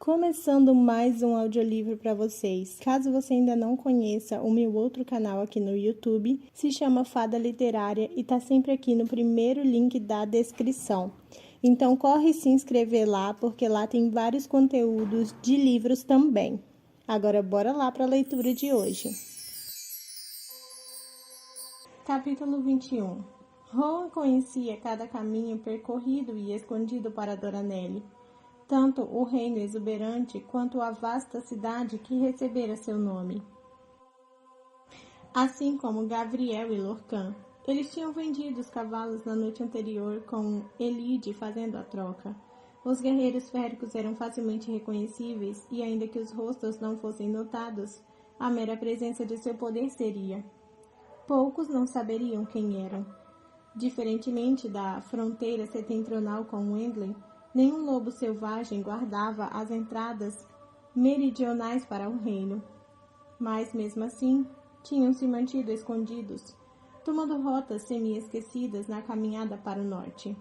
Começando mais um audiolivro para vocês. Caso você ainda não conheça o meu outro canal aqui no YouTube, se chama Fada Literária e tá sempre aqui no primeiro link da descrição. Então corre se inscrever lá, porque lá tem vários conteúdos de livros também. Agora bora lá para a leitura de hoje. Capítulo 21. Rowan conhecia cada caminho percorrido e escondido para Doranelle, tanto o reino exuberante quanto a vasta cidade que recebera seu nome. Assim como Gavriel e Lorcan, eles tinham vendido os cavalos na noite anterior, com Elide fazendo a troca. Os guerreiros féricos eram facilmente reconhecíveis e, ainda que os rostos não fossem notados, a mera presença de seu poder seria. Poucos não saberiam quem eram. Diferentemente da fronteira setentrional com Wendley, nenhum lobo selvagem guardava as entradas meridionais para o reino. Mas, mesmo assim, tinham se mantido escondidos, tomando rotas semi-esquecidas na caminhada para o norte.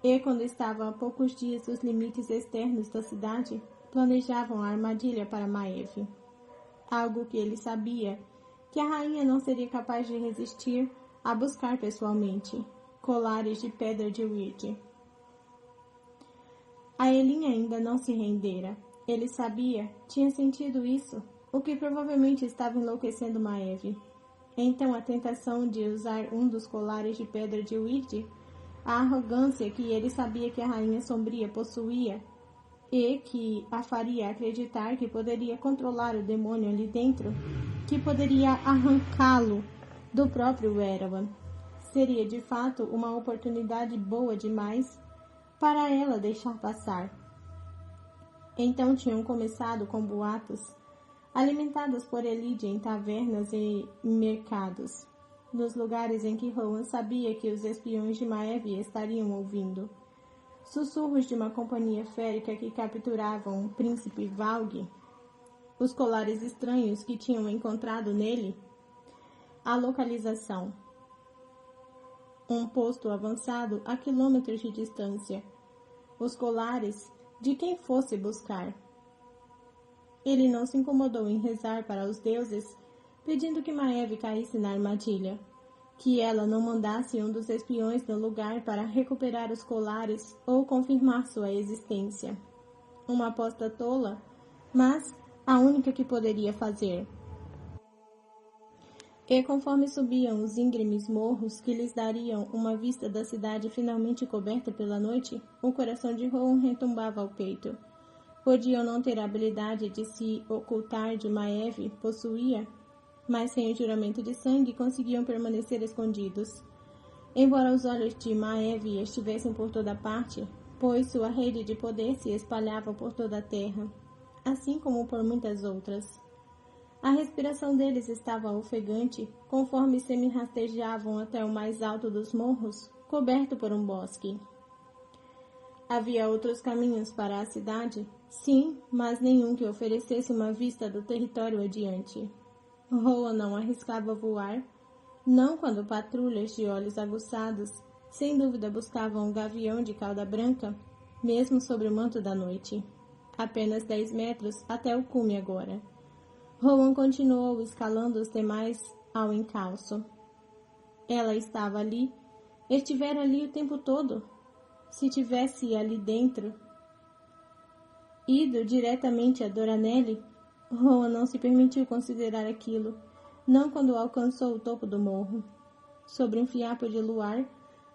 E, quando estavam a poucos dias dos limites externos da cidade, planejavam a armadilha para Maeve. Algo que ele sabia que a rainha não seria capaz de resistir a buscar pessoalmente: colares de pedra de Wyrd. A Elin ainda não se rendera. Ele sabia, tinha sentido isso, o que provavelmente estava enlouquecendo Maeve. Então a tentação de usar um dos colares de pedra de Wyrd, a arrogância que ele sabia que a Rainha Sombria possuía e que a faria acreditar que poderia controlar o demônio ali dentro, que poderia arrancá-lo do próprio Erawan, seria de fato uma oportunidade boa demais para ela deixar passar. Então tinham começado com boatos, alimentados por Elide em tavernas e mercados, nos lugares em que Rowan sabia que os espiões de Maeve estariam ouvindo. Sussurros de uma companhia férica que capturavam o príncipe Valg, os colares estranhos que tinham encontrado nele, a localização: um posto avançado a quilômetros de distância, os colares de quem fosse buscar. Ele não se incomodou em rezar para os deuses, pedindo que Maeve caísse na armadilha, que ela não mandasse um dos espiões no lugar para recuperar os colares ou confirmar sua existência. Uma aposta tola, mas a única que poderia fazer. E conforme subiam os íngremes morros que lhes dariam uma vista da cidade finalmente coberta pela noite, o coração de Rowan retumbava ao peito. Podiam não ter a habilidade de se ocultar de Maeve possuía, mas sem o juramento de sangue conseguiam permanecer escondidos. Embora os olhos de Maeve estivessem por toda parte, pois sua rede de poder se espalhava por toda a terra, assim como por muitas outras. A respiração deles estava ofegante, conforme semi-rastejavam até o mais alto dos morros, coberto por um bosque. Havia outros caminhos para a cidade? Sim, mas nenhum que oferecesse uma vista do território adiante. Rowan não arriscava voar, não quando patrulhas de olhos aguçados, sem dúvida buscavam um gavião de cauda branca, mesmo sobre o manto da noite. Apenas 10 metros até o cume agora. Rowan continuou escalando os demais ao encalço. Ela estava ali, estivera ali o tempo todo. Se tivesse ali dentro ido diretamente a Doranelle, Rowan não se permitiu considerar aquilo, não quando alcançou o topo do morro. Sobre um fiapo de luar,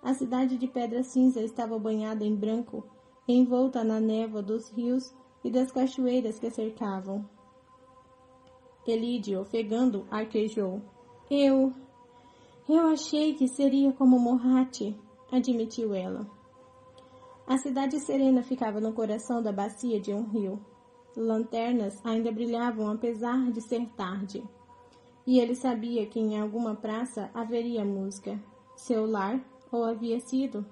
a cidade de pedra cinza estava banhada em branco, envolta na névoa dos rios e das cachoeiras que a cercavam. Elide, ofegando, arquejou. Eu achei que seria como Morhat, admitiu ela. A cidade serena ficava no coração da bacia de um rio. Lanternas ainda brilhavam apesar de ser tarde. E ele sabia que em alguma praça haveria música. Seu lar, ou havia sido?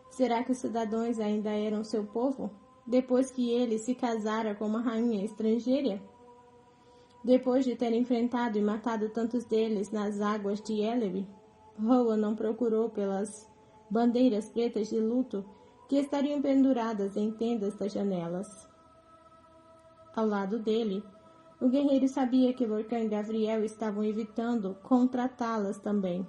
Será que os cidadãos ainda eram seu povo, depois que ele se casara com uma rainha estrangeira? Depois de ter enfrentado e matado tantos deles nas águas de Ellery, Rowan não procurou pelas bandeiras pretas de luto que estariam penduradas em tendas das janelas. Ao lado dele, o guerreiro sabia que Lorcan e Gavriel estavam evitando contratá-las também.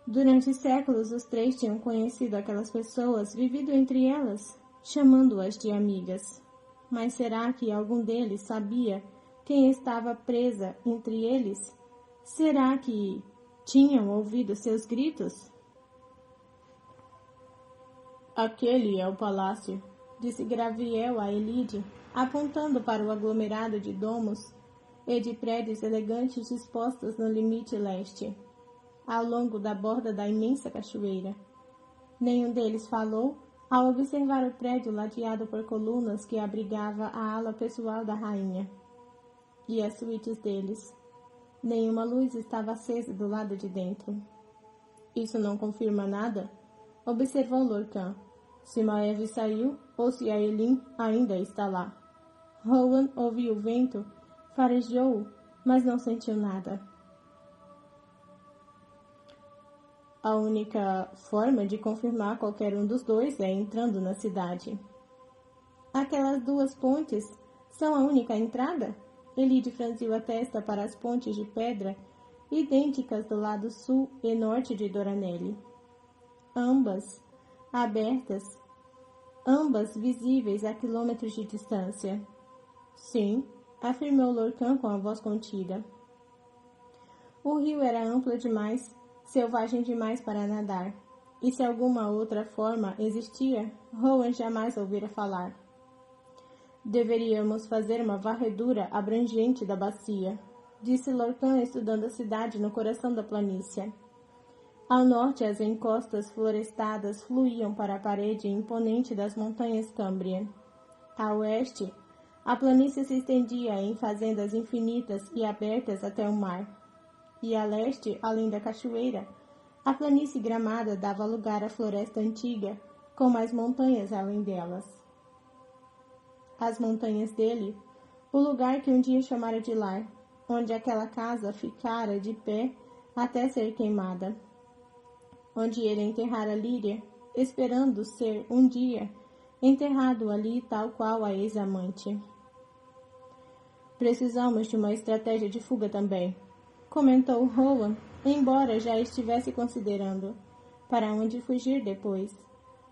Durante séculos, os três tinham conhecido aquelas pessoas, vivido entre elas, chamando-as de amigas. Mas será que algum deles sabia quem estava presa entre eles? Será que tinham ouvido seus gritos? Aquele é o palácio, disse Gavriel a Elide, apontando para o aglomerado de domos e de prédios elegantes dispostos no limite leste, ao longo da borda da imensa cachoeira. Nenhum deles falou ao observar o prédio ladeado por colunas que abrigava a ala pessoal da rainha e as suítes deles. Nenhuma luz estava acesa do lado de dentro. Isso não confirma nada? Observou Lorcan. Se Maeve saiu ou se Aelin ainda está lá. Rowan ouviu o vento, farejou, mas não sentiu nada. A única forma de confirmar qualquer um dos dois é entrando na cidade. Aquelas duas pontes são a única entrada? Elide franziu a testa para as pontes de pedra idênticas do lado sul e norte de Doranelli. Ambas abertas, ambas visíveis a quilômetros de distância. Sim, afirmou Lorcan com a voz contida. O rio era amplo demais, selvagem demais para nadar, e se alguma outra forma existia, Rowan jamais ouvira falar. Deveríamos fazer uma varredura abrangente da bacia, disse Lorcan estudando a cidade no coração da planície. Ao norte, as encostas florestadas fluíam para a parede imponente das montanhas Câmbria. A oeste, a planície se estendia em fazendas infinitas e abertas até o mar. E a leste, além da cachoeira, a planície gramada dava lugar à floresta antiga, com mais montanhas além delas. As montanhas dele, o lugar que um dia chamara de lar, onde aquela casa ficara de pé até ser queimada, onde ele enterrara Líria, esperando ser um dia enterrado ali tal qual a ex-amante. Precisamos de uma estratégia de fuga também, comentou Rowan, embora já estivesse considerando para onde fugir depois.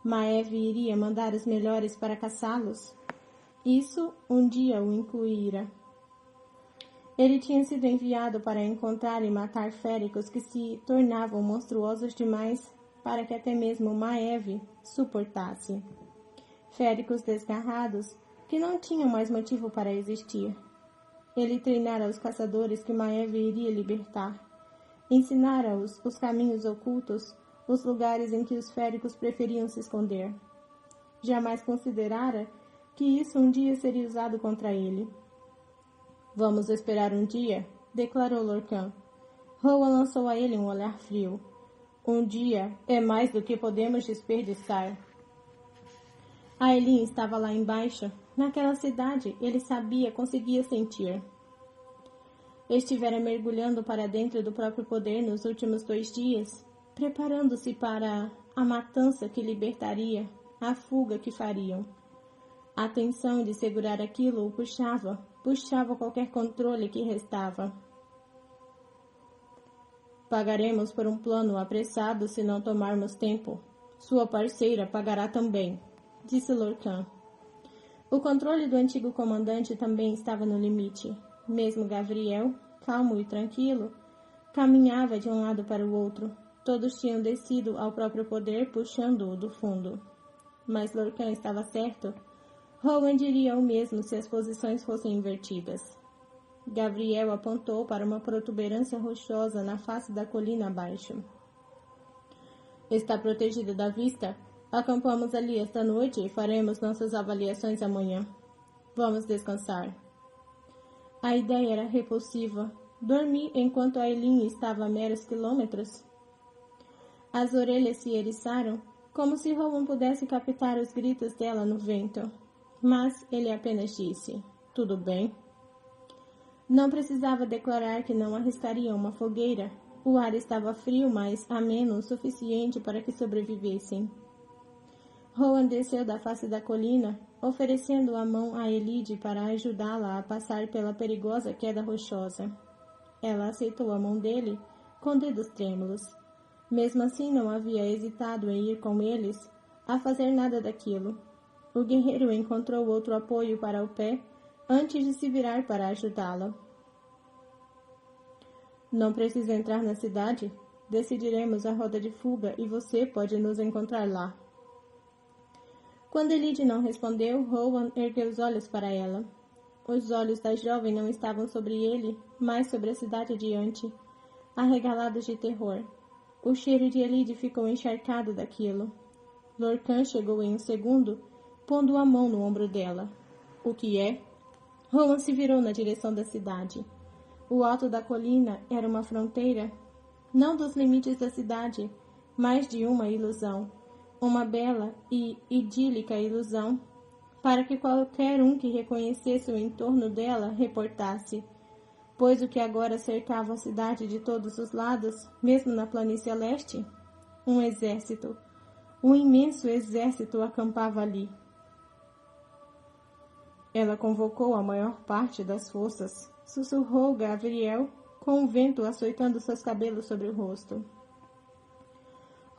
Maeve iria mandar os melhores para caçá-los? Isso um dia o incluíra. Ele tinha sido enviado para encontrar e matar féricos que se tornavam monstruosos demais para que até mesmo Maeve suportasse. Féricos desgarrados que não tinham mais motivo para existir. Ele treinara os caçadores que Maeve iria libertar. Ensinara-os os caminhos ocultos, os lugares em que os féricos preferiam se esconder. Jamais considerara que isso um dia seria usado contra ele. Vamos esperar um dia, declarou Lorcan. Rowan lançou a ele um olhar frio. Um dia é mais do que podemos desperdiçar. Aelin estava lá embaixo. Naquela cidade, ele sabia, conseguia sentir. Estivera mergulhando para dentro do próprio poder nos últimos 2 dias, preparando-se para a matança que libertaria, a fuga que fariam. A tensão de segurar aquilo o puxava qualquer controle que restava. Pagaremos por um plano apressado se não tomarmos tempo. Sua parceira pagará também, disse Lorcan. O controle do antigo comandante também estava no limite. Mesmo Gavriel, calmo e tranquilo, caminhava de um lado para o outro. Todos tinham descido ao próprio poder, puxando-o do fundo. Mas Lorcan estava certo. Rowan diria o mesmo se as posições fossem invertidas. Gavriel apontou para uma protuberância rochosa na face da colina abaixo. Está protegida da vista? Acampamos ali esta noite e faremos nossas avaliações amanhã. Vamos descansar. A ideia era repulsiva. Dormir enquanto Aelin estava a meros quilômetros. As orelhas se eriçaram, como se Rowan pudesse captar os gritos dela no vento. Mas ele apenas disse, tudo bem. Não precisava declarar que não arriscaria uma fogueira. O ar estava frio, mas ameno o suficiente para que sobrevivessem. Rowan desceu da face da colina, oferecendo a mão a Elide para ajudá-la a passar pela perigosa queda rochosa. Ela aceitou a mão dele, com dedos trêmulos. Mesmo assim, não havia hesitado em ir com eles a fazer nada daquilo. O guerreiro encontrou outro apoio para o pé antes de se virar para ajudá-la. Não precisa entrar na cidade. Decidiremos a rota de fuga e você pode nos encontrar lá. Quando Elide não respondeu, Rowan ergueu os olhos para ela. Os olhos da jovem não estavam sobre ele, mas sobre a cidade adiante, arregalados de terror. O cheiro de Elide ficou encharcado daquilo. Lorcan chegou em um segundo, pondo a mão no ombro dela. O que é? Rowan se virou na direção da cidade. O alto da colina era uma fronteira, não dos limites da cidade, mas de uma ilusão. Uma bela e idílica ilusão, para que qualquer um que reconhecesse o entorno dela reportasse, pois o que agora cercava a cidade de todos os lados, mesmo na planície leste, um exército, um imenso exército acampava ali. Ela convocou a maior parte das forças, sussurrou Gavriel, com o vento açoitando seus cabelos sobre o rosto.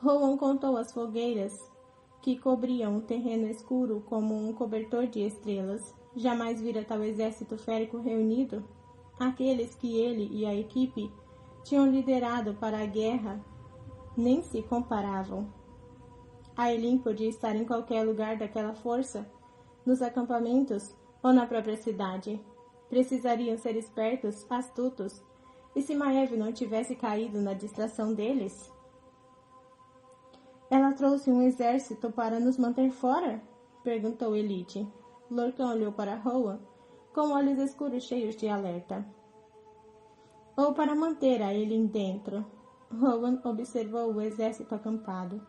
Rowan contou as fogueiras que cobriam o terreno escuro como um cobertor de estrelas. Jamais vira tal exército férico reunido. Aqueles que ele e a equipe tinham liderado para a guerra nem se comparavam. Aelin podia estar em qualquer lugar daquela força, nos acampamentos ou na própria cidade. Precisariam ser espertos, astutos, e se Maiev não tivesse caído na distração deles? Ela trouxe um exército para nos manter fora? Perguntou Elide. Lorcan olhou para Rowan, com olhos escuros cheios de alerta. Ou para manter a Aelin dentro. Rowan observou o exército acampado.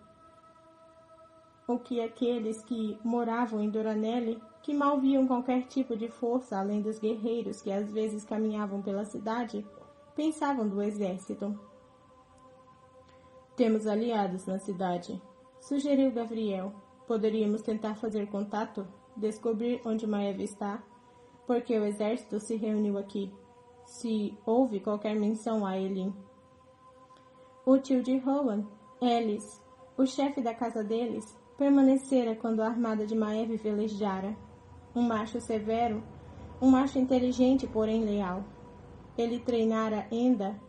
O que aqueles que moravam em Doranelle, que mal viam qualquer tipo de força além dos guerreiros que às vezes caminhavam pela cidade, pensavam do exército. Temos aliados na cidade, sugeriu Gavriel. Poderíamos tentar fazer contato, descobrir onde Maiev está, porque o exército se reuniu aqui, se houve qualquer menção a Elin. O tio de Rowan, Ellis, o chefe da casa deles, permanecera quando a armada de Maiev velejara. Um macho severo, um macho inteligente, porém leal. Ele treinara Enda,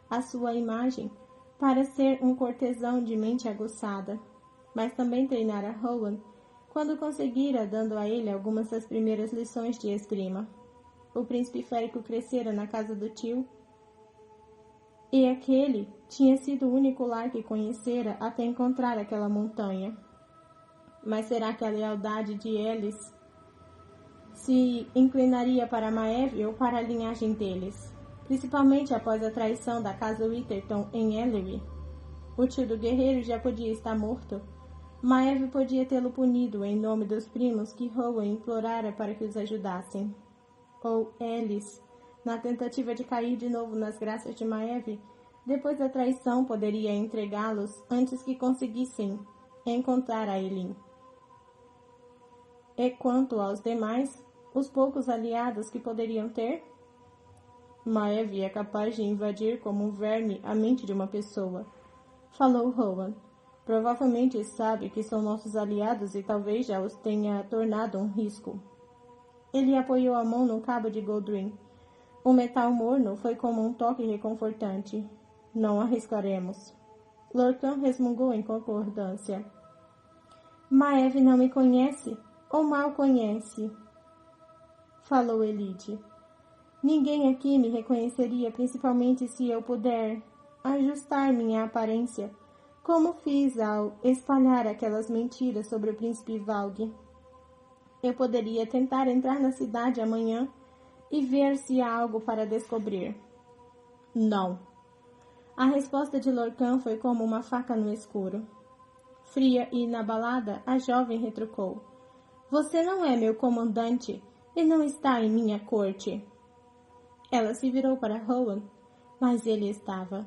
a sua imagem, para ser um cortesão de mente aguçada, mas também treinara Rowan quando conseguira, dando a ele algumas das primeiras lições de esgrima. O príncipe férico crescera na casa do tio, e aquele tinha sido o único lar que conhecera até encontrar aquela montanha. Mas será que a lealdade de Ellis se inclinaria para Maiev ou para a linhagem deles? Principalmente após a traição da casa Witherton em Ellery. O tio do guerreiro já podia estar morto. Maiev podia tê-lo punido em nome dos primos que Rowan implorara para que os ajudassem. Ou Ellis, na tentativa de cair de novo nas graças de Maiev, depois da traição poderia entregá-los antes que conseguissem encontrar a Elin. E quanto aos demais, os poucos aliados que poderiam ter? Maiev é capaz de invadir como um verme a mente de uma pessoa, falou Rowan. Provavelmente sabe que são nossos aliados e talvez já os tenha tornado um risco. Ele apoiou a mão no cabo de Goldring. O metal morno foi como um toque reconfortante. Não arriscaremos. Lorcan resmungou em concordância. Maiev não me conhece, ou mal conhece, falou Elide. Ninguém aqui me reconheceria, principalmente se eu puder ajustar minha aparência, como fiz ao espalhar aquelas mentiras sobre o príncipe Valg. Eu poderia tentar entrar na cidade amanhã e ver se há algo para descobrir. Não. A resposta de Lorcan foi como uma faca no escuro. Fria e inabalada, a jovem retrucou. Você não é meu comandante e não está em minha corte. Ela se virou para Rowan, mas ele estava.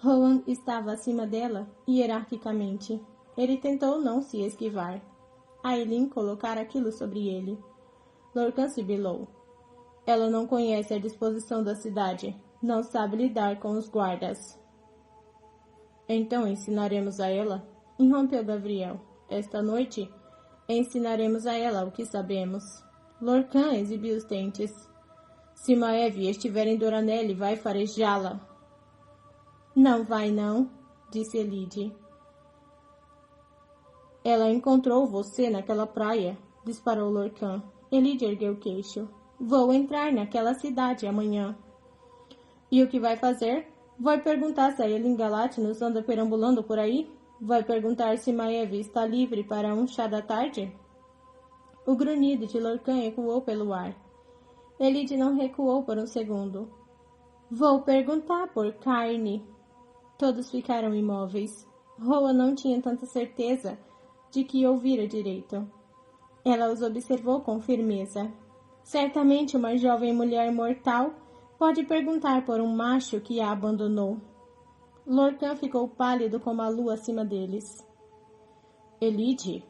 Rowan estava acima dela, hierarquicamente. Ele tentou não se esquivar. Ailin colocara aquilo sobre ele. Lorcan sibilou. Ela não conhece a disposição da cidade. Não sabe lidar com os guardas. Então ensinaremos a ela? Interrompeu Gavriel. Esta noite, ensinaremos a ela o que sabemos. Lorcan exibiu os dentes. Se Maeve estiver em Doranelle, vai farejá-la. Não vai, não, disse Elide. Ela encontrou você naquela praia, disparou Lorcan. Elide ergueu o queixo. Vou entrar naquela cidade amanhã. E o que vai fazer? Vai perguntar se a Elin Galatnos anda perambulando por aí? Vai perguntar se Maeve está livre para um chá da tarde? O grunhido de Lorcan ecoou pelo ar. Elide não recuou por um segundo. Vou perguntar por carne. Todos ficaram imóveis. Rowan não tinha tanta certeza de que ouvira direito. Ela os observou com firmeza. Certamente uma jovem mulher mortal pode perguntar por um macho que a abandonou. Lorcan ficou pálido como a lua acima deles. Elide.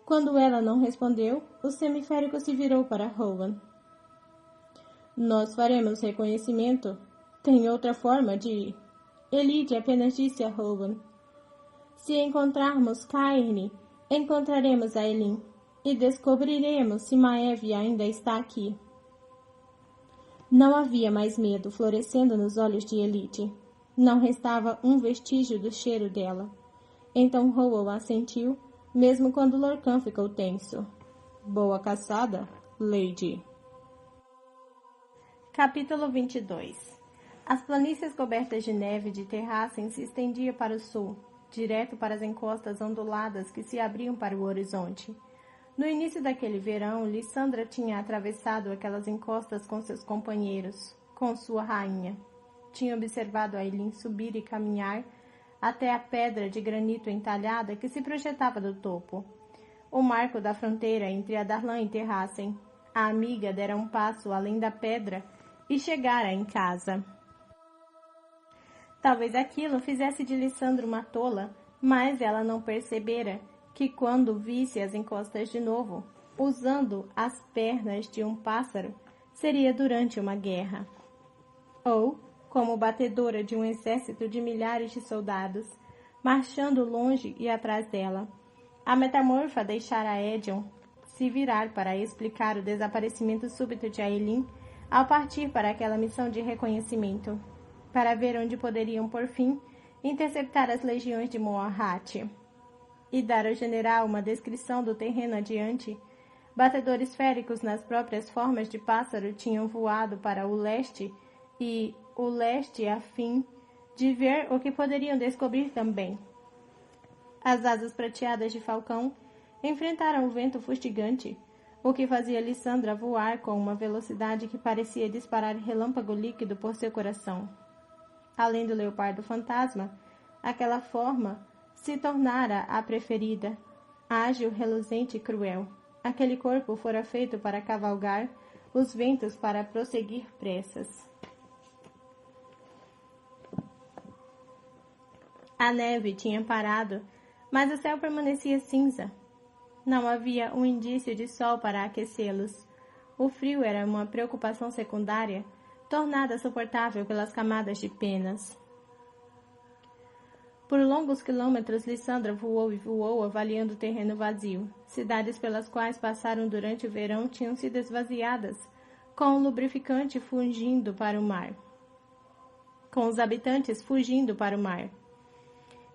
Quando ela não respondeu, o semiférico se virou para Rowan. Nós faremos reconhecimento. Tem outra forma de... Elide apenas disse a Rowan. Se encontrarmos Cairne, encontraremos a Elin e descobriremos se Maeve ainda está aqui. Não havia mais medo florescendo nos olhos de Elide. Não restava um vestígio do cheiro dela. Então Rowan assentiu, mesmo quando Lorcan ficou tenso. Boa caçada, Lady. Capítulo 22. As planícies cobertas de neve de Terrassen se estendiam para o sul, direto para as encostas onduladas que se abriam para o horizonte. No início daquele verão, Lissandra tinha atravessado aquelas encostas com seus companheiros, com sua rainha. Tinha observado Ailin subir e caminhar até a pedra de granito entalhada que se projetava do topo. O marco da fronteira entre Adarlan e Terrassen. A amiga dera um passo além da pedra e chegara em casa. Talvez aquilo fizesse de Lissandra uma tola, mas ela não percebera que quando visse as encostas de novo, usando as pernas de um pássaro, seria durante uma guerra. Ou como batedora de um exército de milhares de soldados, marchando longe e atrás dela. A metamorfa deixara Edion se virar para explicar o desaparecimento súbito de Ailin ao partir para aquela missão de reconhecimento, para ver onde poderiam, por fim, interceptar as legiões de Moahat, e dar ao general uma descrição do terreno adiante. Batedores féricos nas próprias formas de pássaro tinham voado para o leste e o leste a fim de ver o que poderiam descobrir também. As asas prateadas de falcão enfrentaram o vento fustigante, o que fazia Lissandra voar com uma velocidade que parecia disparar relâmpago líquido por seu coração. Além do leopardo fantasma, aquela forma se tornara a preferida, ágil, reluzente e cruel. Aquele corpo fora feito para cavalgar os ventos para prosseguir pressas. A neve tinha parado, mas o céu permanecia cinza. Não havia um indício de sol para aquecê-los. O frio era uma preocupação secundária, tornada suportável pelas camadas de penas. Por longos quilômetros, Lissandra voou e voou, avaliando o terreno vazio. Cidades pelas quais passaram durante o verão tinham sido esvaziadas, com o lubrificante fugindo para o mar. Com os habitantes fugindo para o mar.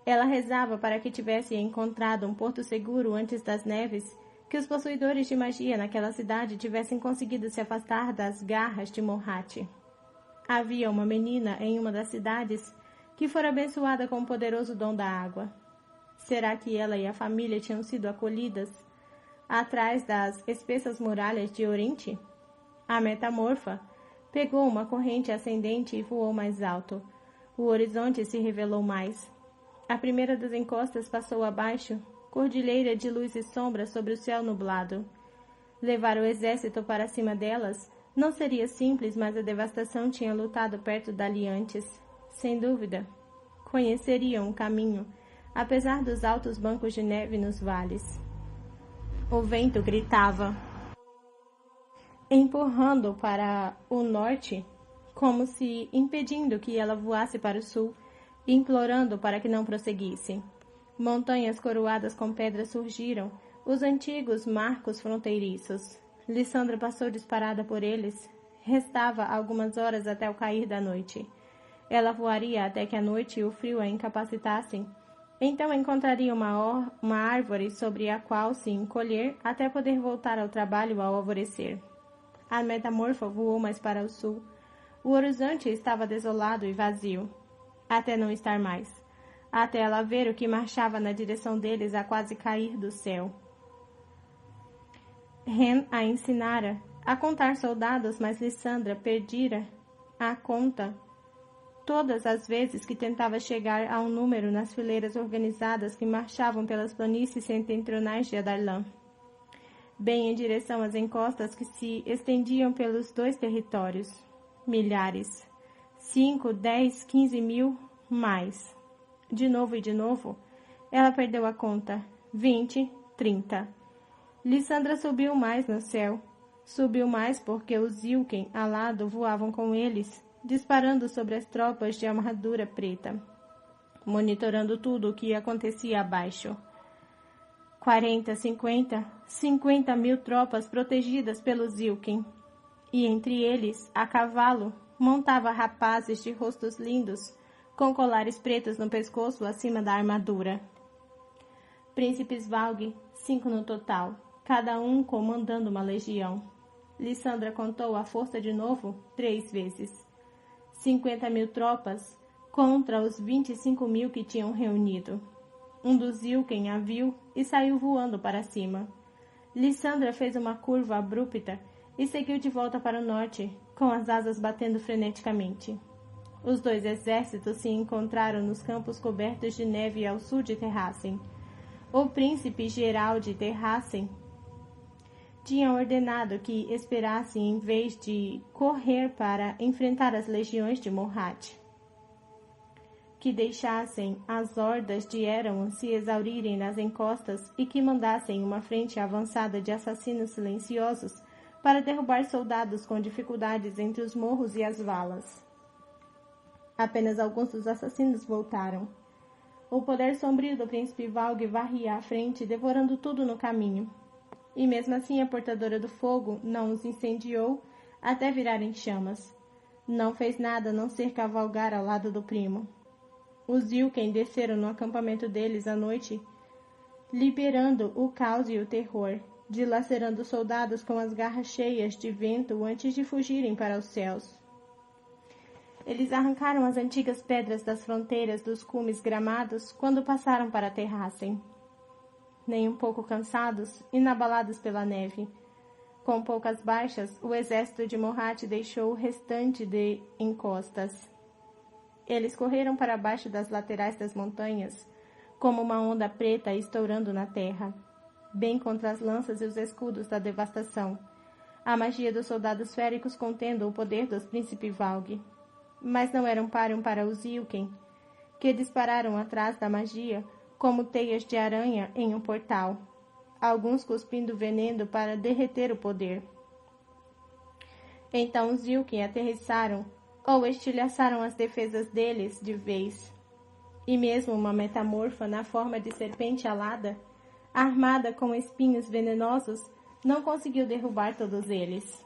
Ela rezava para que tivesse encontrado um porto seguro antes das neves, que os possuidores de magia naquela cidade tivessem conseguido se afastar das garras de Moahat. Havia uma menina em uma das cidades que fora abençoada com o poderoso dom da água. Será que ela e a família tinham sido acolhidas atrás das espessas muralhas de Orinte? A metamorfa pegou uma corrente ascendente e voou mais alto. O horizonte se revelou mais. A primeira das encostas passou abaixo, cordilheira de luz e sombra sobre o céu nublado. Levar o exército para cima delas não seria simples, mas a devastação tinha lutado perto dali antes. Sem dúvida. conheceriam o caminho, apesar dos altos bancos de neve nos vales. O vento gritava, empurrando para o norte, como se impedindo que ela voasse para o sul, implorando para que não prosseguisse. Montanhas coroadas com pedras surgiram, os antigos marcos fronteiriços. Lissandra passou disparada por eles. Restava algumas horas até o cair da noite. Ela voaria até que a noite e o frio a incapacitassem. Então encontraria uma árvore sobre a qual se encolher até poder voltar ao trabalho ao alvorecer. A metamorfa voou mais para o sul. O horizonte estava desolado e vazio, até não estar mais, até ela ver o que marchava na direção deles a quase cair do céu. Ren a ensinara a contar soldados, mas Lissandra perdira a conta todas as vezes que tentava chegar a um número nas fileiras organizadas que marchavam pelas planícies setentrionais de Adarlan, bem em direção às encostas que se estendiam pelos dois territórios. Milhares. 5, 10, 15 mil, mais. De novo e de novo, ela perdeu a conta. 20, 30. Lissandra subiu mais no céu. Subiu mais porque os Ilken alado voavam com eles, disparando sobre as tropas de armadura preta, monitorando tudo o que acontecia abaixo. 40, 50 mil tropas protegidas pelos Ilken. E entre eles, a cavalo, montava rapazes de rostos lindos, com colares pretos no pescoço acima da armadura. Príncipes Valg, 5 no total, cada um comandando uma legião. Lissandra contou a força de novo 3 vezes. 50 mil tropas contra os 25 mil que tinham reunido. Um dos Ilken a viu e saiu voando para cima. Lissandra fez uma curva abrupta e seguiu de volta para o norte, com as asas batendo freneticamente. Os dois exércitos se encontraram nos campos cobertos de neve ao sul de Terrassen. O príncipe geral de Terrassen tinha ordenado que esperassem em vez de correr para enfrentar as legiões de Morhat, que deixassem as hordas de Erawan se exaurirem nas encostas e que mandassem uma frente avançada de assassinos silenciosos para derrubar soldados com dificuldades entre os morros e as valas. Apenas alguns dos assassinos voltaram. O poder sombrio do príncipe Valg varria à frente, devorando tudo no caminho. E mesmo assim a portadora do fogo não os incendiou até virar em chamas. Não fez nada a não ser cavalgar ao lado do primo. Os Ilken desceram no acampamento deles à noite, liberando o caos e o terror, dilacerando os soldados com as garras cheias de vento antes de fugirem para os céus. Eles arrancaram as antigas pedras das fronteiras dos cumes gramados quando passaram para Terrassen. Nem um pouco cansados, inabalados pela neve. Com poucas baixas, o exército de Morhat deixou o restante de encostas. Eles correram para baixo das laterais das montanhas, como uma onda preta estourando na terra, bem contra as lanças e os escudos da devastação, a magia dos soldados féricos contendo o poder dos príncipes Valg. Mas não eram páreo para os Ilken, que dispararam atrás da magia como teias de aranha em um portal, alguns cuspindo veneno para derreter o poder. Então os Ilken aterrissaram ou estilhaçaram as defesas deles de vez. E mesmo uma metamorfa na forma de serpente alada, armada com espinhos venenosos, não conseguiu derrubar todos eles.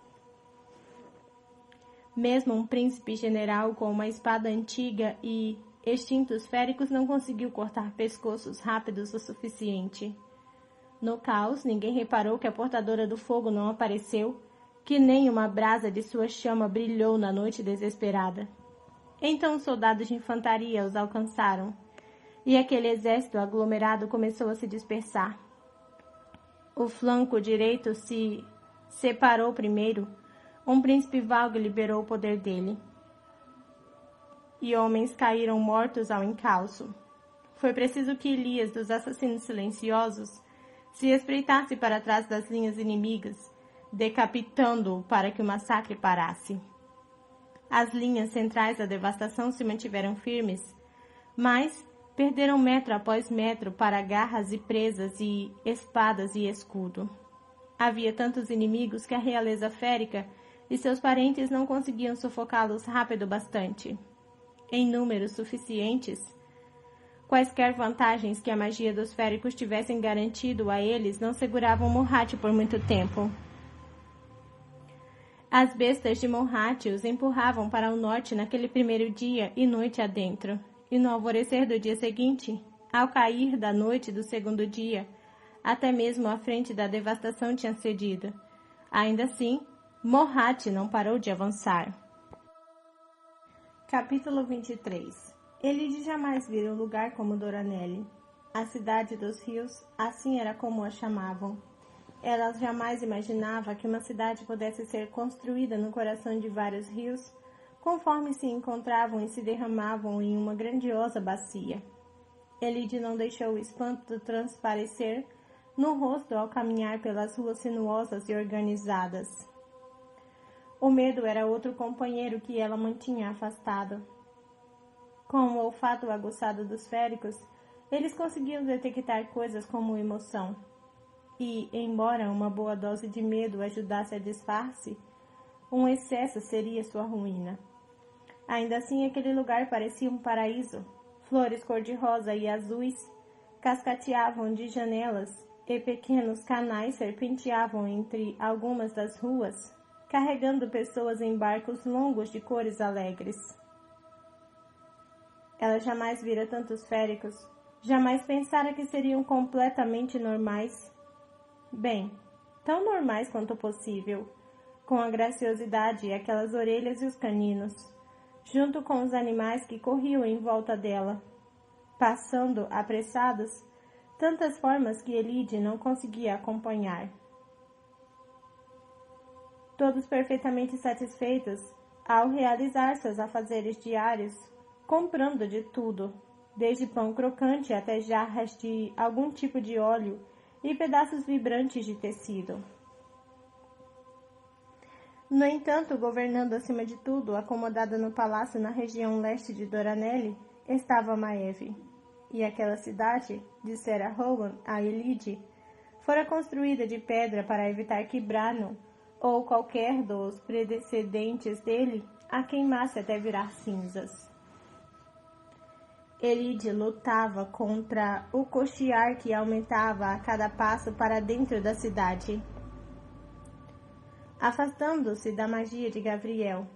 Mesmo um príncipe general com uma espada antiga e extintos féricos não conseguiu cortar pescoços rápidos o suficiente. No caos, ninguém reparou que a portadora do fogo não apareceu, que nem uma brasa de sua chama brilhou na noite desesperada. Então os soldados de infantaria os alcançaram, e aquele exército aglomerado começou a se dispersar. O flanco direito se separou primeiro. Um príncipe Valg liberou o poder dele. E homens caíram mortos ao encalço. Foi preciso que Elias, dos assassinos silenciosos, se espreitasse para trás das linhas inimigas, decapitando-o para que o massacre parasse. As linhas centrais da devastação se mantiveram firmes, mas perderam metro após metro para garras e presas e espadas e escudo. Havia tantos inimigos que a realeza férica e seus parentes não conseguiam sufocá-los rápido bastante. Em números suficientes, quaisquer vantagens que a magia dos féricos tivessem garantido a eles não seguravam Morhat por muito tempo. As bestas de Morhat os empurravam para o norte naquele primeiro dia e noite adentro, e no alvorecer do dia seguinte, ao cair da noite do segundo dia, até mesmo a frente da devastação tinha cedido. Ainda assim, Morhat não parou de avançar. Capítulo 23. Elide jamais vira um lugar como Doranelle. A cidade dos rios, assim era como a chamavam. Ela jamais imaginava que uma cidade pudesse ser construída no coração de vários rios, conforme se encontravam e se derramavam em uma grandiosa bacia. Elide não deixou o espanto transparecer no rosto ao caminhar pelas ruas sinuosas e organizadas. O medo era outro companheiro que ela mantinha afastado. Com o olfato aguçado dos féricos, eles conseguiam detectar coisas como emoção. E, embora uma boa dose de medo ajudasse a disfarce, um excesso seria sua ruína. Ainda assim, aquele lugar parecia um paraíso. Flores cor-de-rosa e azuis cascateavam de janelas e pequenos canais serpenteavam entre algumas das ruas, carregando pessoas em barcos longos de cores alegres. Ela jamais vira tantos féricos, jamais pensara que seriam completamente normais. Bem, tão normais quanto possível, com a graciosidade e aquelas orelhas e os caninos, junto com os animais que corriam em volta dela, passando, apressados, tantas formas que Elide não conseguia acompanhar. Todos perfeitamente satisfeitos ao realizar seus afazeres diários, comprando de tudo, desde pão crocante até jarras de algum tipo de óleo e pedaços vibrantes de tecido. No entanto, governando acima de tudo, acomodada no palácio na região leste de Doranelle, estava Maeve. E aquela cidade, dissera Rowan a Elide, fora construída de pedra para evitar que Brano, ou qualquer dos predecedentes dele, a queimasse até virar cinzas. Elide lutava contra o cochear que aumentava a cada passo para dentro da cidade, afastando-se da magia de Gavriel.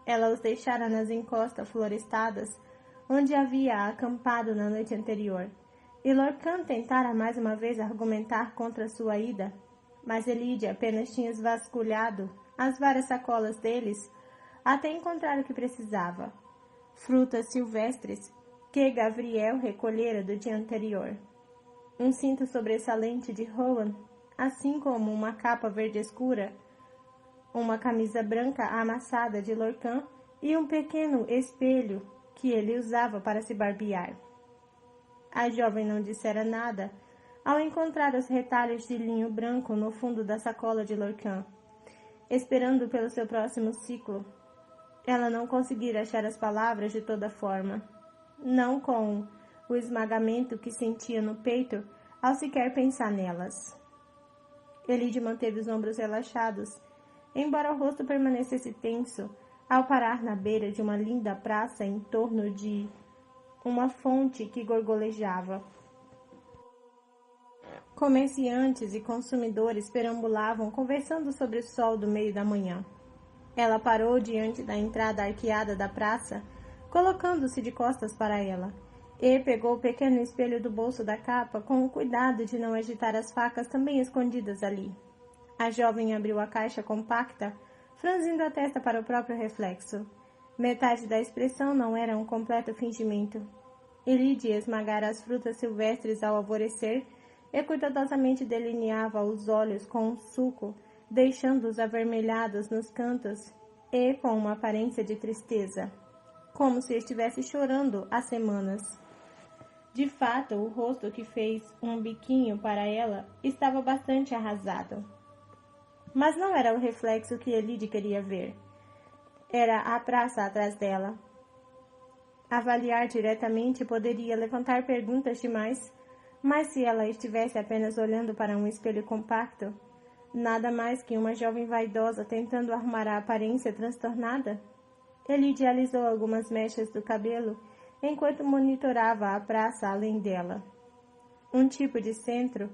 Ela os deixara nas encostas florestadas, onde havia acampado na noite anterior, e Lorcan tentara mais uma vez argumentar contra sua ida, mas Elide apenas tinha esvasculhado as várias sacolas deles até encontrar o que precisava: frutas silvestres que Gavriel recolhera do dia anterior, um cinto sobressalente de Rowan, assim como uma capa verde escura, uma camisa branca amassada de Lorcan e um pequeno espelho que ele usava para se barbear. A jovem não dissera nada ao encontrar os retalhos de linho branco no fundo da sacola de Lorcan, esperando pelo seu próximo ciclo. Ela não conseguira achar as palavras de toda forma, não com o esmagamento que sentia no peito ao sequer pensar nelas. Elide manteve os ombros relaxados, embora o rosto permanecesse tenso, ao parar na beira de uma linda praça em torno de uma fonte que gorgolejava. Comerciantes e consumidores perambulavam conversando sobre o sol do meio da manhã. Ela parou diante da entrada arqueada da praça, colocando-se de costas para ela, e pegou o pequeno espelho do bolso da capa com o cuidado de não agitar as facas também escondidas ali. A jovem abriu a caixa compacta, franzindo a testa para o próprio reflexo. Metade da expressão não era um completo fingimento. Elide esmagara as frutas silvestres ao alvorecer e cuidadosamente delineava os olhos com um suco, deixando-os avermelhados nos cantos e com uma aparência de tristeza, como se estivesse chorando há semanas. De fato, o rosto que fez um biquinho para ela estava bastante arrasado. Mas não era o reflexo que Elide queria ver. Era a praça atrás dela. Avaliar diretamente poderia levantar perguntas demais, mas se ela estivesse apenas olhando para um espelho compacto, nada mais que uma jovem vaidosa tentando arrumar a aparência transtornada? Ele idealizou algumas mechas do cabelo enquanto monitorava a praça além dela. Um tipo de centro,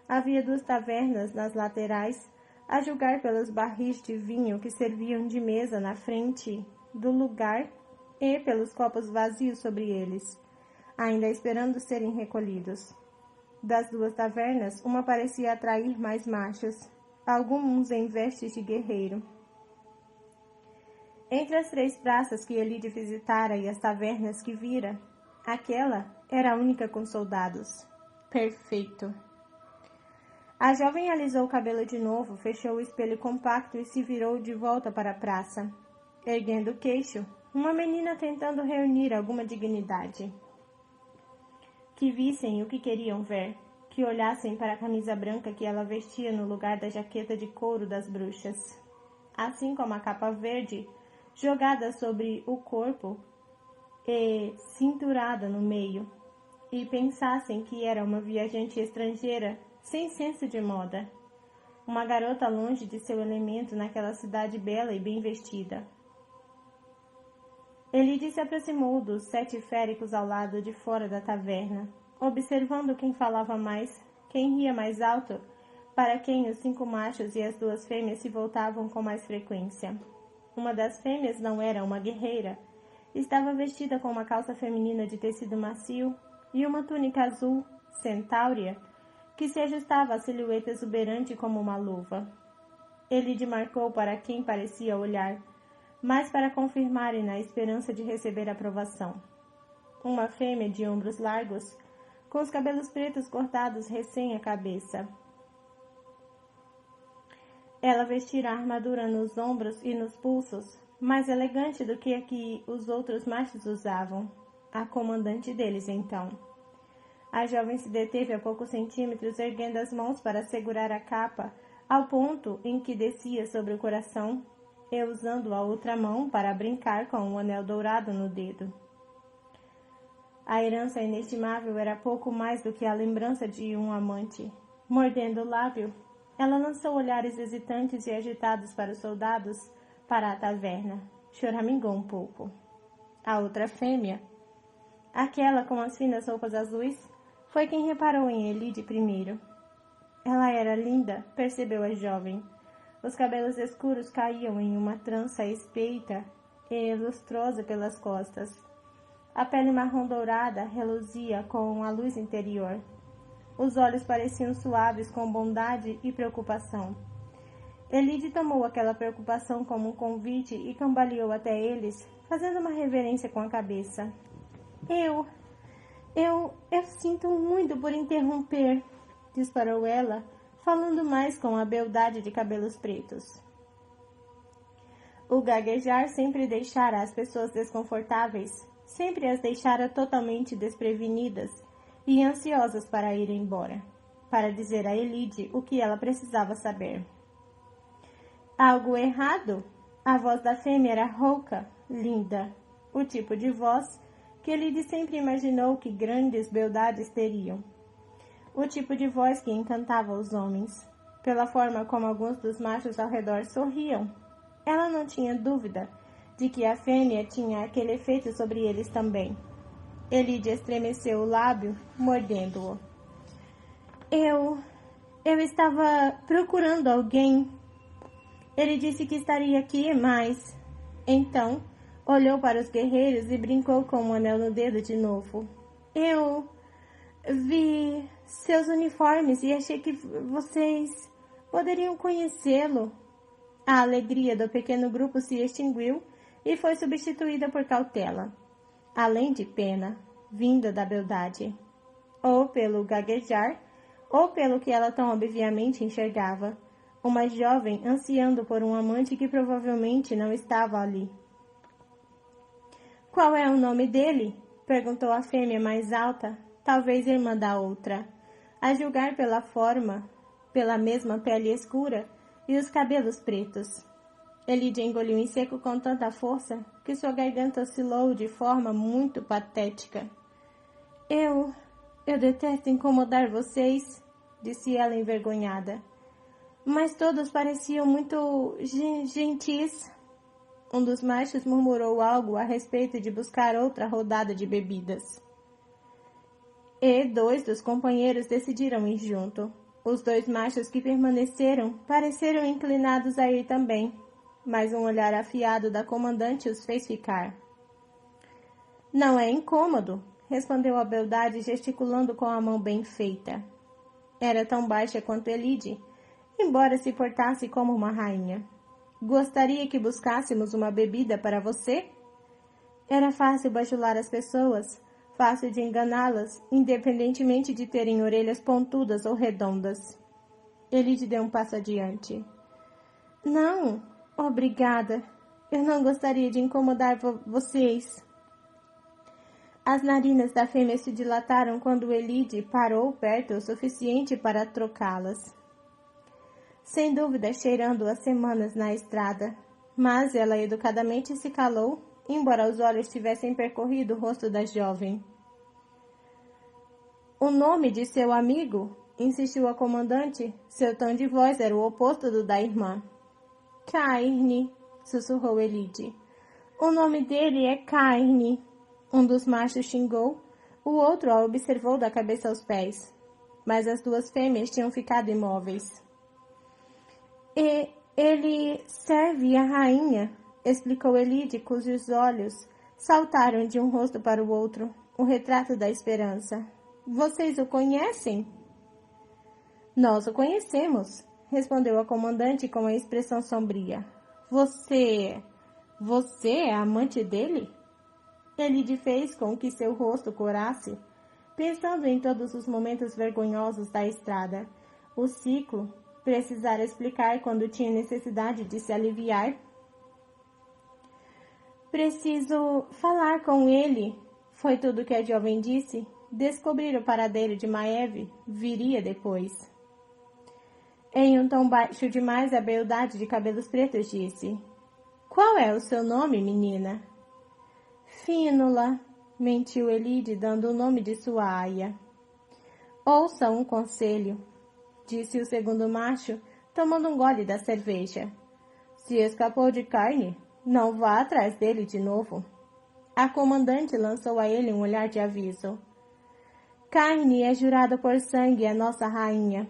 havia 2 tavernas nas laterais, a julgar pelos barris de vinho que serviam de mesa na frente do lugar e pelos copos vazios sobre eles, ainda esperando serem recolhidos. Das 2 tavernas, uma parecia atrair mais machos, alguns em vestes de guerreiro. Entre as 3 praças que Elide visitara e as tavernas que vira, aquela era a única com soldados. Perfeito. A jovem alisou o cabelo de novo, fechou o espelho compacto e se virou de volta para a praça, erguendo o queixo, uma menina tentando reunir alguma dignidade. Que vissem o que queriam ver, que olhassem para a camisa branca que ela vestia no lugar da jaqueta de couro das bruxas, assim como a capa verde jogada sobre o corpo e cinturada no meio, e pensassem que era uma viajante estrangeira sem senso de moda, uma garota longe de seu elemento naquela cidade bela e bem vestida. Elide se aproximou dos 7 féricos ao lado de fora da taverna, observando quem falava mais, quem ria mais alto, para quem os 5 machos e as 2 fêmeas se voltavam com mais frequência. Uma das fêmeas não era uma guerreira. Estava vestida com uma calça feminina de tecido macio e uma túnica azul, centáurea, que se ajustava à silhueta exuberante como uma luva. Elide marcou para quem parecia olhar, mas para confirmar e na esperança de receber aprovação. Uma fêmea de ombros largos, com os cabelos pretos cortados recém a cabeça. Ela vestira a armadura nos ombros e nos pulsos, mais elegante do que a que os outros machos usavam. A comandante deles, então. A jovem se deteve a poucos centímetros, erguendo as mãos para segurar a capa, ao ponto em que descia sobre o coração, e usando a outra mão para brincar com um anel dourado no dedo. A herança inestimável era pouco mais do que a lembrança de um amante. Mordendo o lábio, ela lançou olhares hesitantes e agitados para os soldados, para a taverna. Choramingou um pouco. A outra fêmea, aquela com as finas roupas azuis, foi quem reparou em Elide primeiro. Ela era linda, percebeu a jovem. Os cabelos escuros caíam em uma trança espeita e lustrosa pelas costas. A pele marrom dourada reluzia com a luz interior. Os olhos pareciam suaves com bondade e preocupação. Elide tomou aquela preocupação como um convite e cambaleou até eles, fazendo uma reverência com a cabeça. Eu sinto muito por interromper, disparou ela, falando mais com a beldade de cabelos pretos. O gaguejar sempre deixara as pessoas desconfortáveis, sempre as deixara totalmente desprevenidas e ansiosas para ir embora, para dizer a Elide o que ela precisava saber. Algo errado? A voz da fêmea era rouca, linda, o tipo de voz que Elide sempre imaginou que grandes beldades teriam. O tipo de voz que encantava os homens, pela forma como alguns dos machos ao redor sorriam. Ela não tinha dúvida de que a fêmea tinha aquele efeito sobre eles também. Elide estremeceu o lábio, mordendo-o. Eu estava procurando alguém. Ele disse que estaria aqui, mas... Então, olhou para os guerreiros e brincou com um anel no dedo de novo. Eu vi seus uniformes e achei que vocês poderiam conhecê-lo. A alegria do pequeno grupo se extinguiu e foi substituída por cautela, além de pena, vinda da beldade, ou pelo gaguejar, ou pelo que ela tão obviamente enxergava, uma jovem ansiando por um amante que provavelmente não estava ali. Qual é o nome dele? Perguntou a fêmea mais alta, talvez irmã da outra, a julgar pela forma, pela mesma pele escura e os cabelos pretos. Elide engoliu em seco com tanta força que sua garganta oscilou de forma muito patética. Eu detesto incomodar vocês, disse ela envergonhada. Mas todos pareciam muito gentis. Um dos machos murmurou algo a respeito de buscar outra rodada de bebidas. E 2 dos companheiros decidiram ir junto. Os 2 machos que permaneceram pareceram inclinados a ir também, mas um olhar afiado da comandante os fez ficar. Não é incômodo, respondeu a beldade gesticulando com a mão bem feita. Era tão baixa quanto Elide, embora se portasse como uma rainha. Gostaria que buscássemos uma bebida para você? Era fácil bajular as pessoas, fácil de enganá-las, independentemente de terem orelhas pontudas ou redondas. Elide deu um passo adiante. Não, obrigada. Eu não gostaria de incomodar vocês. As narinas da fêmea se dilataram quando Elide parou perto o suficiente para trocá-las. Sem dúvida, cheirando as semanas na estrada, mas ela educadamente se calou, embora os olhos tivessem percorrido o rosto da jovem. O nome de seu amigo? Insistiu a comandante. Seu tom de voz era o oposto do da irmã. Carne, sussurrou Elide. O nome dele é Carne. Um dos machos xingou, o outro a observou da cabeça aos pés. Mas as 2 fêmeas tinham ficado imóveis. E ele serve a rainha, explicou Elide, cujos olhos saltaram de um rosto para o outro, o retrato da esperança. Vocês o conhecem? Nós o conhecemos, respondeu a comandante com a expressão sombria. Você é amante dele? Elide fez com que seu rosto corasse, pensando em todos os momentos vergonhosos da estrada. O ciclo precisara explicar quando tinha necessidade de se aliviar. Preciso falar com ele, foi tudo que a jovem disse. Descobrir o paradeiro de Maeve viria depois. Em um tom baixo demais, a beldade de cabelos pretos disse: Qual é o seu nome, menina? Fínula, mentiu Elide, dando o nome de sua aia. Ouça um conselho, disse o segundo macho, tomando um gole da cerveja. Se escapou de Carne, não vá atrás dele de novo. A comandante lançou a ele um olhar de aviso. Carne é jurada por sangue a nossa rainha.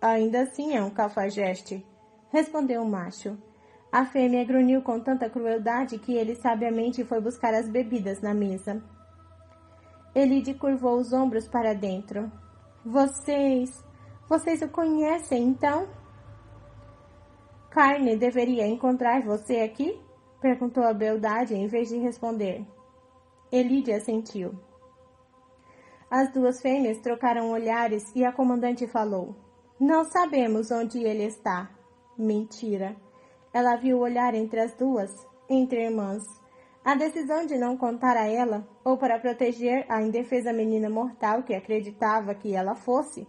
Ainda assim é um cafajeste, respondeu o macho. A fêmea grunhiu com tanta crueldade que ele sabiamente foi buscar as bebidas na mesa. Elide curvou os ombros para dentro. Vocês o conhecem, então? Carne deveria encontrar você aqui? Perguntou a beldade em vez de responder. Elide assentiu. As 2 fêmeas trocaram olhares e a comandante falou. Não sabemos onde ele está. Mentira. Ela viu o olhar entre as 2, entre irmãs. A decisão de não contar a ela, ou para proteger a indefesa menina mortal que acreditava que ela fosse,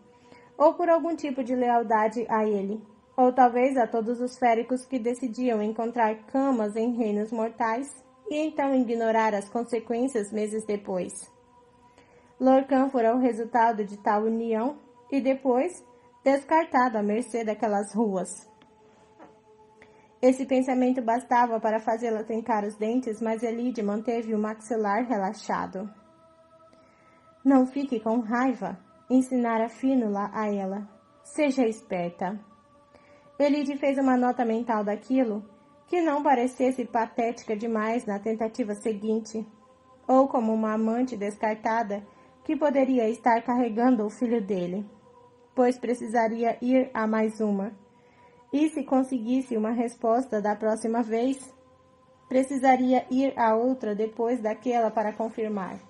ou por algum tipo de lealdade a ele, ou talvez a todos os féricos que decidiam encontrar camas em reinos mortais e então ignorar as consequências meses depois. Lorcan fora o resultado de tal união e depois descartado à mercê daquelas ruas. Esse pensamento bastava para fazê-la trincar os dentes, mas Elide manteve o maxilar relaxado. Não fique com raiva, ensinara Fínula a ela. Seja esperta. Elide fez uma nota mental daquilo, que não parecesse patética demais na tentativa seguinte, ou como uma amante descartada que poderia estar carregando o filho dele, pois precisaria ir a mais uma. E se conseguisse uma resposta da próxima vez, precisaria ir a outra depois daquela para confirmar.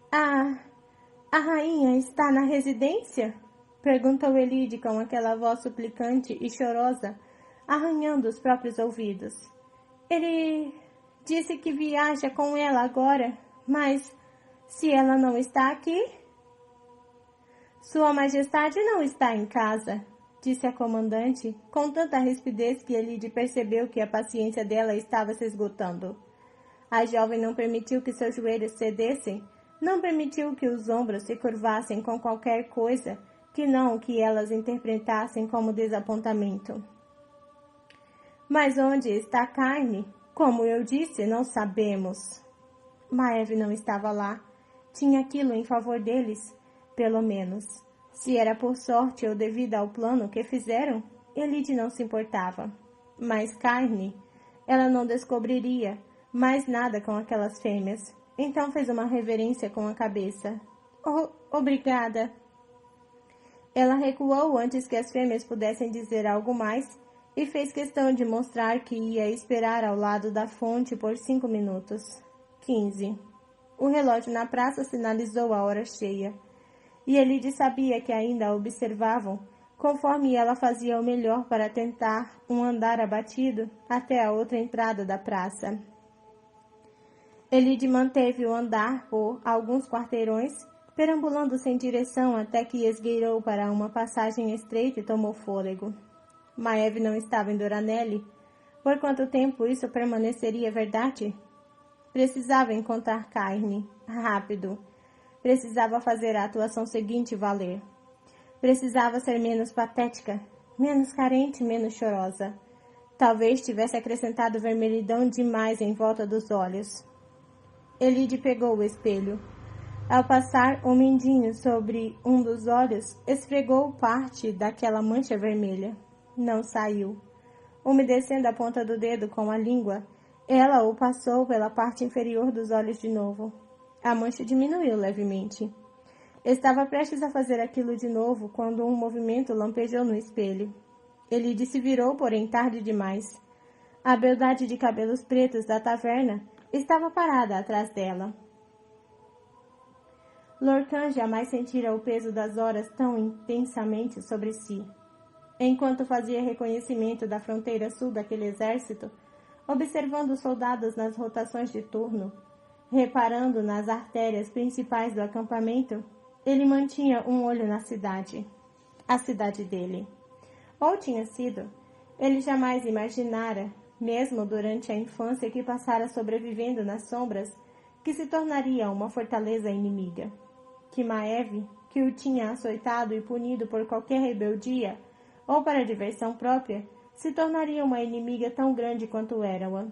A rainha está na residência? Perguntou Elide com aquela voz suplicante e chorosa, arranhando os próprios ouvidos. Ele disse que viaja com ela agora, mas se ela não está aqui? Sua Majestade não está em casa, disse a comandante, com tanta rispidez que Elide percebeu que a paciência dela estava se esgotando. A jovem não permitiu que seus joelhos cedessem, não permitiu que os ombros se curvassem com qualquer coisa que não o que elas interpretassem como desapontamento. Mas onde está a carne? Como eu disse, não sabemos. Maeve não estava lá. Tinha aquilo em favor deles, pelo menos. Se era por sorte ou devido ao plano que fizeram, Elide não se importava. Mas carne, ela não descobriria mais nada com aquelas fêmeas. Então fez uma reverência com a cabeça. Oh, obrigada. Ela recuou antes que as fêmeas pudessem dizer algo mais e fez questão de mostrar que ia esperar ao lado da fonte por 5 minutos. 15. O relógio na praça sinalizou a hora cheia. E Elide sabia que ainda a observavam, conforme ela fazia o melhor para tentar um andar abatido até a outra entrada da praça. Elide manteve o andar por alguns quarteirões, perambulando sem direção até que esgueirou para uma passagem estreita e tomou fôlego. Maeve não estava em Doranelli. Por quanto tempo isso permaneceria verdade? Precisava encontrar carne, rápido. Precisava fazer a atuação seguinte valer. Precisava ser menos patética, menos carente, menos chorosa. Talvez tivesse acrescentado vermelhidão demais em volta dos olhos. Elide pegou o espelho. Ao passar o mindinho sobre um dos olhos, esfregou parte daquela mancha vermelha. Não saiu. Umedecendo a ponta do dedo com a língua, ela o passou pela parte inferior dos olhos de novo. A mancha diminuiu levemente. Estava prestes a fazer aquilo de novo quando um movimento lampejou no espelho. Elide se virou, porém tarde demais. A beldade de cabelos pretos da taverna estava parada atrás dela. Lorcan jamais sentira o peso das horas tão intensamente sobre si. Enquanto fazia reconhecimento da fronteira sul daquele exército, observando os soldados nas rotações de turno, reparando nas artérias principais do acampamento, ele mantinha um olho na cidade, a cidade dele. Ou tinha sido, ele jamais imaginara, mesmo durante a infância que passara sobrevivendo nas sombras, que se tornaria uma fortaleza inimiga. Que Maeve, que o tinha açoitado e punido por qualquer rebeldia, ou para diversão própria, se tornaria uma inimiga tão grande quanto Erawan,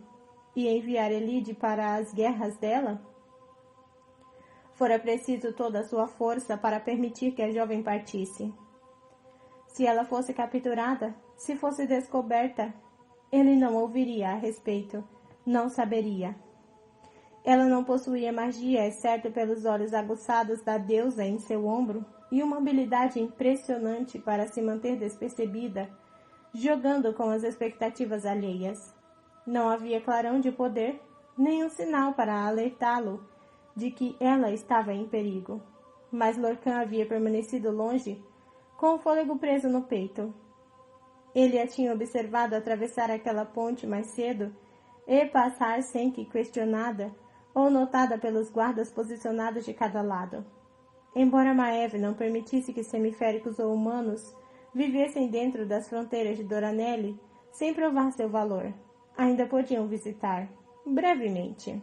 e enviar Elide para as guerras dela? Fora preciso toda a sua força para permitir que a jovem partisse. Se ela fosse capturada, se fosse descoberta, ele não ouviria a respeito, não saberia. Ela não possuía magia, exceto pelos olhos aguçados da deusa em seu ombro e uma habilidade impressionante para se manter despercebida, jogando com as expectativas alheias. Não havia clarão de poder, nem um sinal para alertá-lo de que ela estava em perigo. Mas Lorcan havia permanecido longe, com o fôlego preso no peito. Ele a tinha observado atravessar aquela ponte mais cedo e passar sem que questionada ou notada pelos guardas posicionados de cada lado. Embora Maeve não permitisse que semiféricos ou humanos vivessem dentro das fronteiras de Doranelli sem provar seu valor, ainda podiam visitar, brevemente.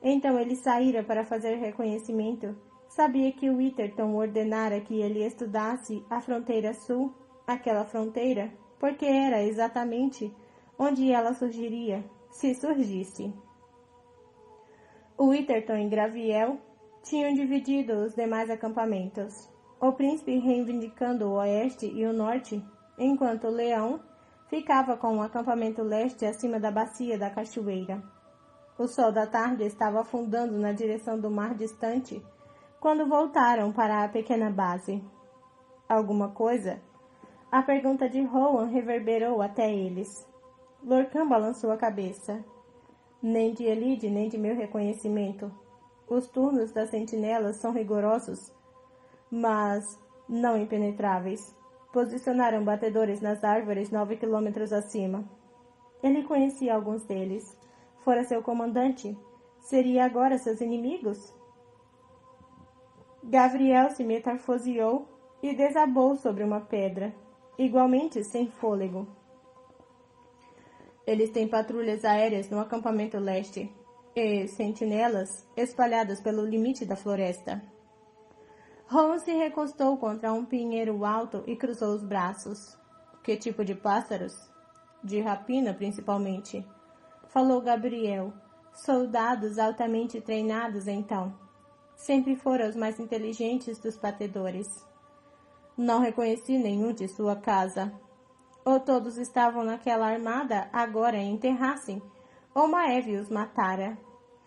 Então ele saíra para fazer reconhecimento. Sabia que o Witherton ordenara que ele estudasse a fronteira sul, aquela fronteira, porque era exatamente onde ela surgiria, se surgisse. O Witherton e Graviel tinham dividido os demais acampamentos, o príncipe reivindicando o oeste e o norte, enquanto Leão ficava com o acampamento leste acima da bacia da cachoeira. O sol da tarde estava afundando na direção do mar distante quando voltaram para a pequena base. Alguma coisa? A pergunta de Rowan reverberou até eles. Lorcan balançou a cabeça. Nem de Elide, nem de meu reconhecimento. Os turnos das sentinelas são rigorosos, mas não impenetráveis. Posicionaram batedores nas árvores 9 quilômetros acima. Ele conhecia alguns deles. Fora seu comandante. Seria agora seus inimigos? Gavriel se metamorfoseou e desabou sobre uma pedra. igualmente sem fôlego. Eles têm patrulhas aéreas no acampamento leste e sentinelas espalhadas pelo limite da floresta. Ron se recostou contra um pinheiro alto e cruzou os braços. Que tipo de pássaros? De rapina, principalmente. Falou Gabriel. Soldados altamente treinados, então. Sempre foram os mais inteligentes dos batedores. Não reconheci nenhum de sua casa. Ou todos estavam naquela armada agora em Terracem, ou Maeve os matara.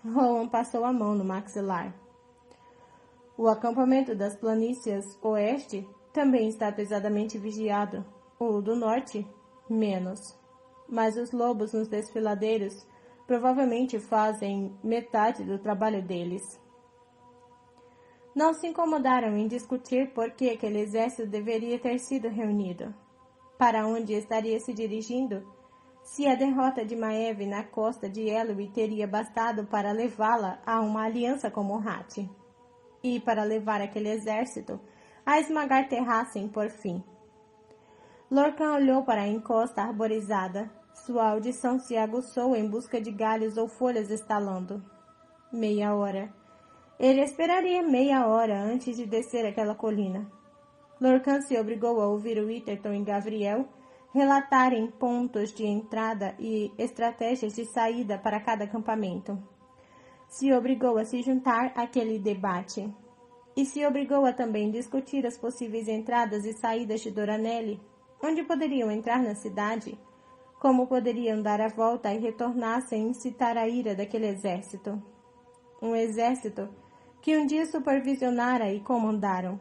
Rowan passou a mão no maxilar. O acampamento das planícies oeste também está pesadamente vigiado. O do norte, menos. Mas os lobos nos desfiladeiros provavelmente fazem metade do trabalho deles. Não se incomodaram em discutir por que aquele exército deveria ter sido reunido. Para onde estaria se dirigindo? Se a derrota de Maeve na costa de Elwë teria bastado para levá-la a uma aliança com Morhat. E para levar aquele exército a esmagar Terracem por fim. Lorcan olhou para a encosta arborizada. Sua audição se aguçou em busca de galhos ou folhas estalando. Meia hora. Ele esperaria meia hora antes de descer aquela colina. Lorcan se obrigou a ouvir Witherton e Gavriel relatarem pontos de entrada e estratégias de saída para cada acampamento. Se obrigou a se juntar àquele debate. E se obrigou a também discutir as possíveis entradas e saídas de Doranelli, onde poderiam entrar na cidade, como poderiam dar a volta e retornar sem incitar a ira daquele exército. Um exército que um dia supervisionara e comandaram.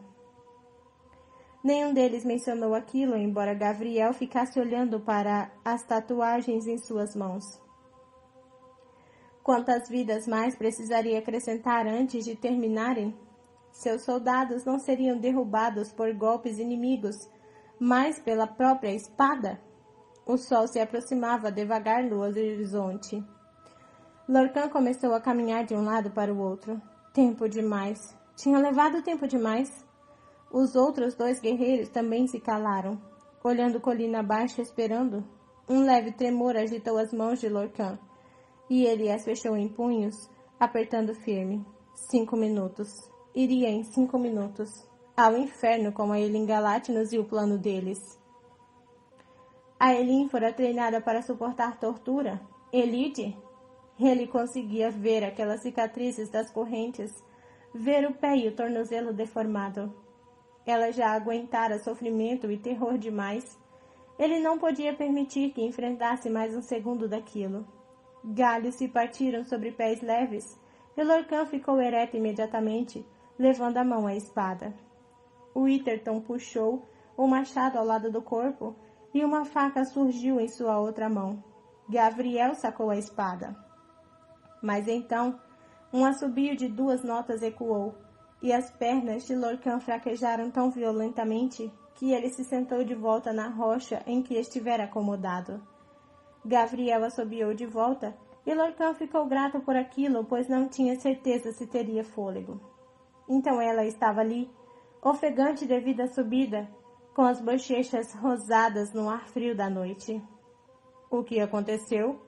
Nenhum deles mencionou aquilo, embora Gavriel ficasse olhando para as tatuagens em suas mãos. Quantas vidas mais precisaria acrescentar antes de terminarem? Seus soldados não seriam derrubados por golpes inimigos, mas pela própria espada? O sol se aproximava devagar no horizonte. Lorcan começou a caminhar de um lado para o outro. Tempo demais. Tinha levado tempo demais. Os outros dois guerreiros também se calaram, olhando colina abaixo, esperando. Um leve tremor agitou as mãos de Lorcan, e ele as fechou em punhos, apertando firme. 5 minutos. Iria em 5 minutos. Ao inferno com a Elin Galatnos e o plano deles. A Elin fora treinada para suportar tortura. Elide? Ele conseguia ver aquelas cicatrizes das correntes, ver o pé e o tornozelo deformado. Ela já aguentara sofrimento e terror demais. Ele não podia permitir que enfrentasse mais um segundo daquilo. Galhos se partiram sobre pés leves, e Lorcan ficou ereto imediatamente, levando a mão à espada. Witherton puxou o machado ao lado do corpo, e uma faca surgiu em sua outra mão. Gavriel sacou a espada. Mas então, um assobio de 2 notas ecoou, e as pernas de Lorcan fraquejaram tão violentamente que ele se sentou de volta na rocha em que estivera acomodado. Gavriel assobiou de volta, e Lorcan ficou grato por aquilo, pois não tinha certeza se teria fôlego. Então ela estava ali, ofegante devido à subida, com as bochechas rosadas no ar frio da noite. O que aconteceu?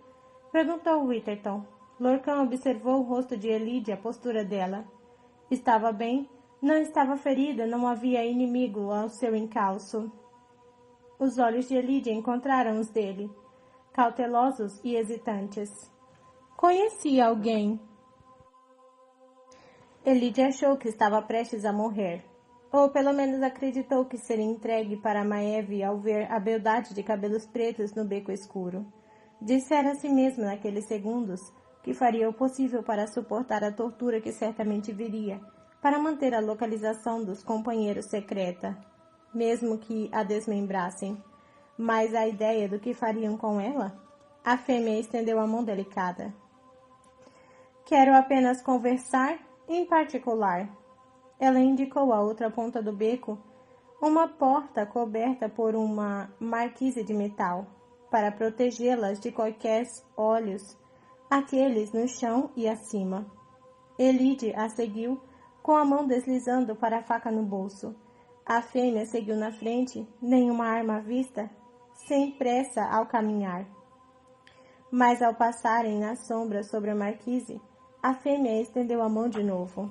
Perguntou Witherton. Lorcan observou o rosto de Elide e a postura dela. Estava bem, não estava ferida, não havia inimigo ao seu encalço. Os olhos de Elide encontraram os dele, cautelosos e hesitantes. Conhecia alguém. Elide achou que estava prestes a morrer, ou pelo menos acreditou que seria entregue para Maeve ao ver a beldade de cabelos pretos no beco escuro. Dissera a si mesma naqueles segundos que faria o possível para suportar a tortura que certamente viria, para manter a localização dos companheiros secreta, mesmo que a desmembrassem. Mas a ideia do que fariam com ela? A fêmea estendeu a mão delicada. Quero apenas conversar em particular. Ela indicou a outra ponta do beco, uma porta coberta por uma marquise de metal, para protegê-las de quaisquer olhos, aqueles no chão e acima. Elide a seguiu, com a mão deslizando para a faca no bolso. A fêmea seguiu na frente, nenhuma arma à vista, sem pressa ao caminhar. Mas ao passarem na sombra sobre a marquise, a fêmea estendeu a mão de novo.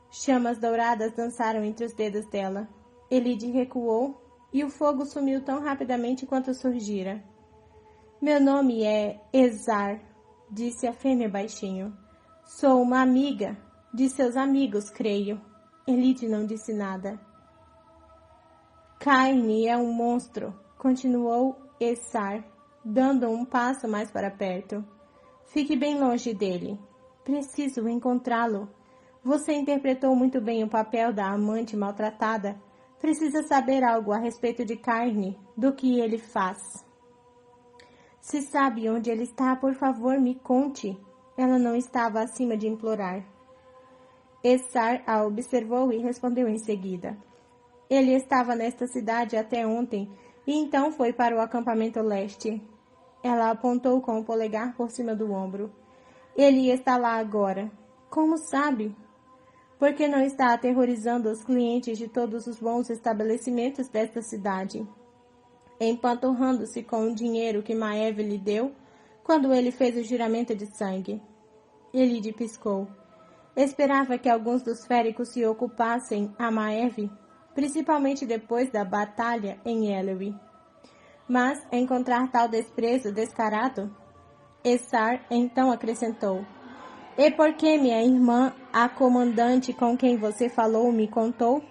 Chamas douradas dançaram entre os dedos dela. Elide recuou e o fogo sumiu tão rapidamente quanto surgira. Meu nome é Ezar, disse a fêmea baixinho. Sou uma amiga de seus amigos, creio. Elide não disse nada. Caine é um monstro, continuou Ezar, dando um passo mais para perto. Fique bem longe dele. Preciso encontrá-lo. Você interpretou muito bem o papel da amante maltratada. Precisa saber algo a respeito de Caine, do que ele faz. Se sabe onde ele está, por favor, me conte. Ela não estava acima de implorar. Ezar a observou e respondeu em seguida. Ele estava nesta cidade até ontem, e então foi para o acampamento leste. Ela apontou com o polegar por cima do ombro. Ele está lá agora. Como sabe? Porque não está aterrorizando os clientes de todos os bons estabelecimentos desta cidade, empanturrando-se com o dinheiro que Maeve lhe deu quando ele fez o juramento de sangue. Elide piscou. Esperava que alguns dos féricos se ocupassem a Maeve, principalmente depois da batalha em Ellery. Mas encontrar tal desprezo descarado, Ezar então acrescentou. E por que minha irmã, a comandante com quem você falou, me contou?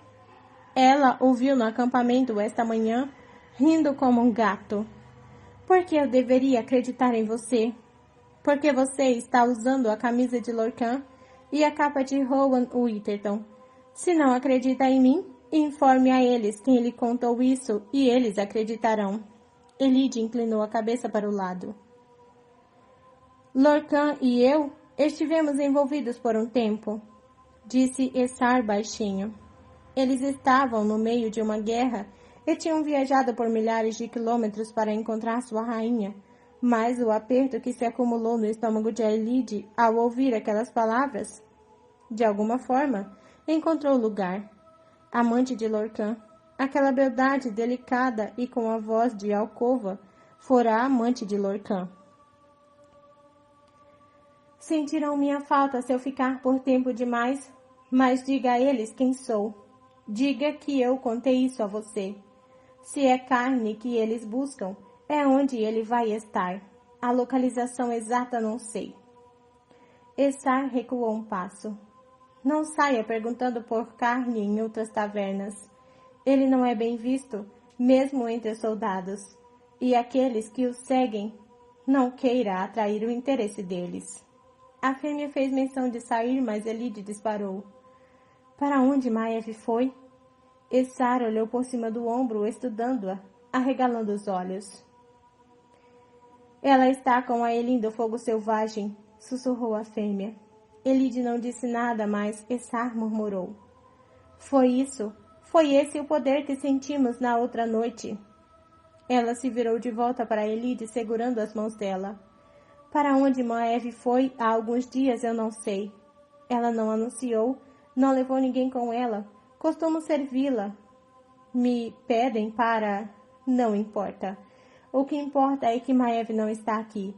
Ela o viu no acampamento esta manhã, rindo como um gato. Por que eu deveria acreditar em você? Porque você está usando a camisa de Lorcan e a capa de Rowan Witherton. Se não acredita em mim, informe a eles quem lhe contou isso e eles acreditarão. Elide inclinou a cabeça para o lado. Lorcan e eu estivemos envolvidos por um tempo, disse Ezar baixinho. Eles estavam no meio de uma guerra e tinham viajado por milhares de quilômetros para encontrar sua rainha, mas o aperto que se acumulou no estômago de Elide ao ouvir aquelas palavras, de alguma forma, encontrou lugar. Amante de Lorcan, aquela beldade delicada e com a voz de alcova, fora a amante de Lorcan. Sentirão minha falta se eu ficar por tempo demais, mas diga a eles quem sou. Diga que eu contei isso a você. Se é Caine que eles buscam, é onde ele vai estar. A localização exata não sei. Ezar recuou um passo. Não saia perguntando por Caine em outras tavernas. Ele não é bem visto, mesmo entre os soldados, e aqueles que o seguem não queira atrair o interesse deles. A fêmea fez menção de sair, mas Elide disparou. Para onde Maeve foi? Ezar olhou por cima do ombro, estudando-a, arregalando os olhos. Ela está com a Elin do fogo selvagem, sussurrou a fêmea. Elide não disse nada, mas Ezar murmurou. Foi isso, foi esse o poder que sentimos na outra noite. Ela se virou de volta para Elide, segurando as mãos dela. Para onde Maeve foi há alguns dias eu não sei. Ela não anunciou, não levou ninguém com ela. Costumo servi-la. Me pedem para... Não importa. O que importa é que Maeve não está aqui.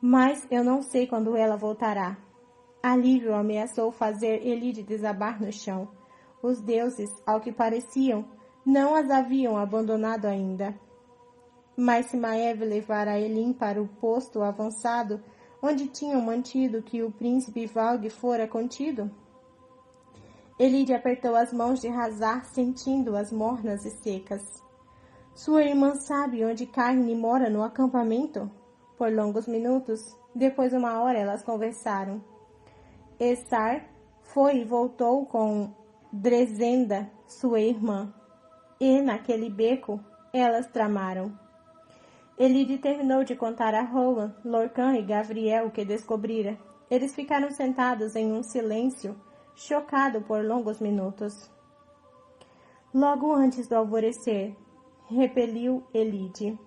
Mas eu não sei quando ela voltará. Alívio ameaçou fazer Elide desabar no chão. Os deuses, ao que pareciam, não as haviam abandonado ainda. Mas se Maeve levar a Elin para o posto avançado, onde tinham mantido que o príncipe Valg fora contido? Elide apertou as mãos de Hazar, sentindo-as mornas e secas. Sua irmã sabe onde Caine mora no acampamento? Por longos minutos, depois de uma hora, elas conversaram. Ezar foi e voltou com Dresenda, sua irmã, e naquele beco elas tramaram. Elide terminou de contar a Rowan, Lorcan e Gavriel o que descobrira. Eles ficaram sentados em um silêncio, chocado por longos minutos. Logo antes do alvorecer, repeliu Elide.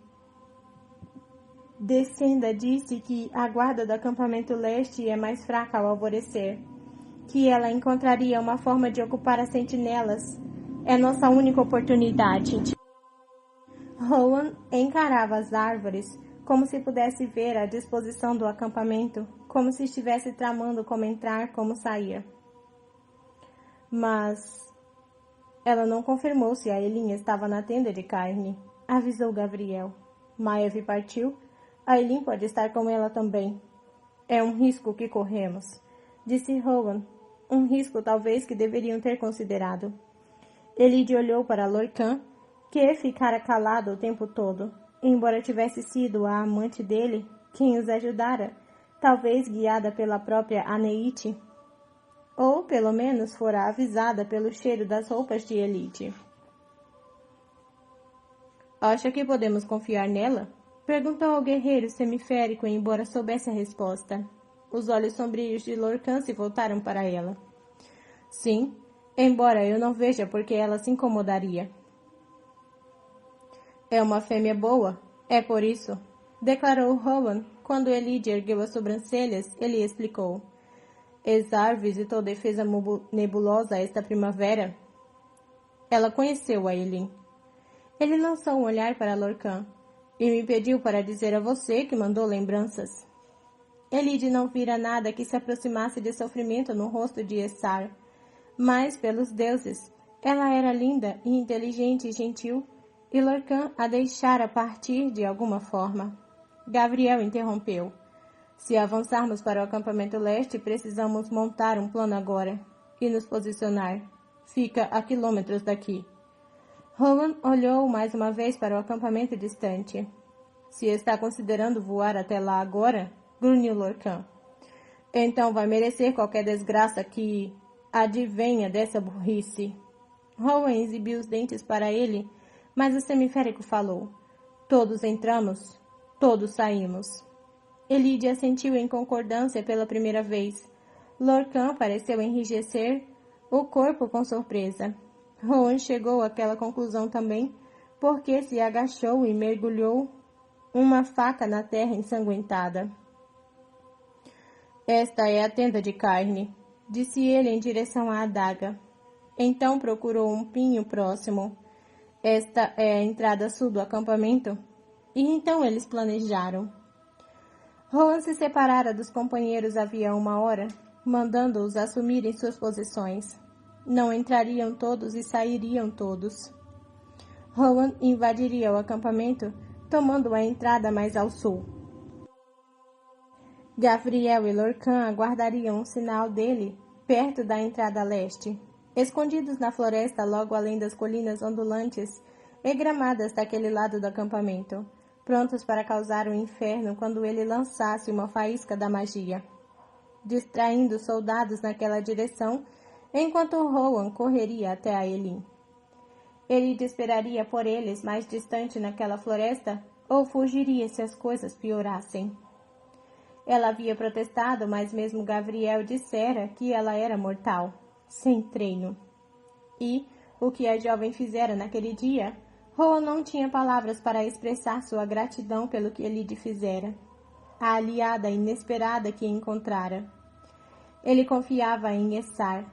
Descenda disse que a guarda do acampamento leste é mais fraca ao alvorecer, que ela encontraria uma forma de ocupar as sentinelas. É nossa única oportunidade. Rowan encarava as árvores como se pudesse ver a disposição do acampamento, como se estivesse tramando como entrar, como sair. Mas ela não confirmou se a Elin estava na tenda de carne, avisou Gabriel. Maeve partiu. A Elin pode estar com ela também. É um risco que corremos, disse Rowan. Um risco talvez que deveriam ter considerado. Elide olhou para Lorcan, que ficara calado o tempo todo, embora tivesse sido a amante dele quem os ajudara, talvez guiada pela própria Aneite, ou pelo menos fora avisada pelo cheiro das roupas de Elide. Acha que podemos confiar nela? Perguntou ao guerreiro semiférico, embora soubesse a resposta. Os olhos sombrios de Lorcan se voltaram para ela. Sim, embora eu não veja por que ela se incomodaria. É uma fêmea boa, é por isso, declarou Rowan. Quando Elide ergueu as sobrancelhas, ele explicou. Exar visitou defesa nebulosa esta primavera. Ela conheceu a Elin. Ele lançou um olhar para Lorcan e me pediu para dizer a você que mandou lembranças. Elide não vira nada que se aproximasse de sofrimento no rosto de Essar, mas, pelos deuses, ela era linda e inteligente e gentil, e Lorcan a deixara partir de alguma forma. Gabriel interrompeu. Se avançarmos para o acampamento leste, precisamos montar um plano agora e nos posicionar. Fica a quilômetros daqui. Rowan olhou mais uma vez para o acampamento distante. Se está considerando voar até lá agora, grunhiu Lorcan. Então vai merecer qualquer desgraça que advenha dessa burrice. Rowan exibiu os dentes para ele, mas o semiférico falou. Todos entramos, todos saímos. Elide assentiu em concordância pela primeira vez. Lorcan pareceu enrijecer o corpo com surpresa. Rowan chegou àquela conclusão também, porque se agachou e mergulhou uma faca na terra ensanguentada. Esta é a tenda de carne, disse ele em direção à adaga. Então procurou um pinho próximo. Esta é a entrada sul do acampamento? E então eles planejaram. Rowan se separara dos companheiros havia uma hora, mandando-os assumirem suas posições. Não entrariam todos e sairiam todos. Rowan invadiria o acampamento, tomando a entrada mais ao sul. Gabriel e Lorcan aguardariam um sinal dele perto da entrada leste, escondidos na floresta logo além das colinas ondulantes e gramadas daquele lado do acampamento, prontos para causar um inferno quando ele lançasse uma faísca da magia, distraindo os soldados naquela direção, enquanto Rowan correria até a Elin. Ele esperaria por eles mais distante naquela floresta ou fugiria se as coisas piorassem. Ela havia protestado, mas mesmo Gabriel dissera que ela era mortal, sem treino. E o que a jovem fizera naquele dia, Rowan não tinha palavras para expressar sua gratidão pelo que ele lhe fizera, a aliada inesperada que encontrara. Ele confiava em Essar.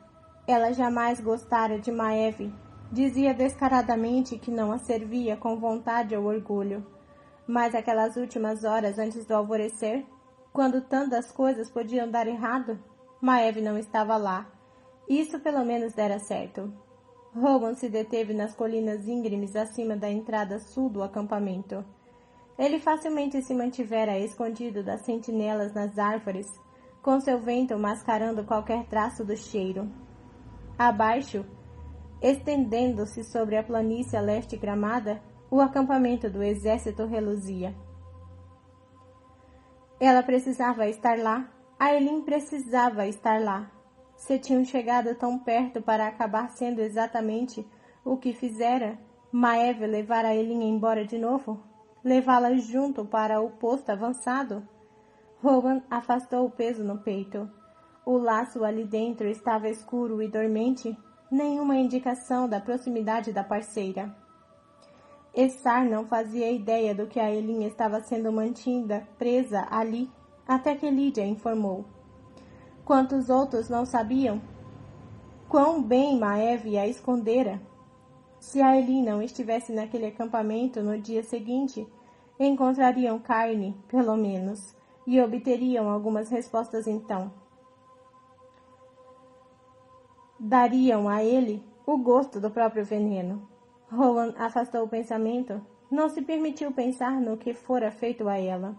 Ela jamais gostara de Maeve. Dizia descaradamente que não a servia com vontade ou orgulho. Mas aquelas últimas horas antes do alvorecer, quando tantas coisas podiam dar errado, Maeve não estava lá. Isso pelo menos dera certo. Rowan se deteve nas colinas íngremes acima da entrada sul do acampamento. Ele facilmente se mantivera escondido das sentinelas nas árvores, com seu vento mascarando qualquer traço do cheiro. Abaixo, estendendo-se sobre a planície a leste gramada, o acampamento do exército reluzia. Ela precisava estar lá. A Elin precisava estar lá. Se tinham chegado tão perto para acabar sendo exatamente o que fizera, Maeve levar a Elin embora de novo? Levá-la junto para o posto avançado? Rowan afastou o peso no peito. O laço ali dentro estava escuro e dormente, nenhuma indicação da proximidade da parceira. Essar não fazia ideia do que a Elin estava sendo mantida presa ali, até que Lídia informou. Quantos outros não sabiam quão bem Maeve a escondera? Se Aelin não estivesse naquele acampamento no dia seguinte, encontrariam carne, pelo menos, e obteriam algumas respostas então. Dariam a ele o gosto do próprio veneno. Rowan afastou o pensamento. Não se permitiu pensar no que fora feito a ela.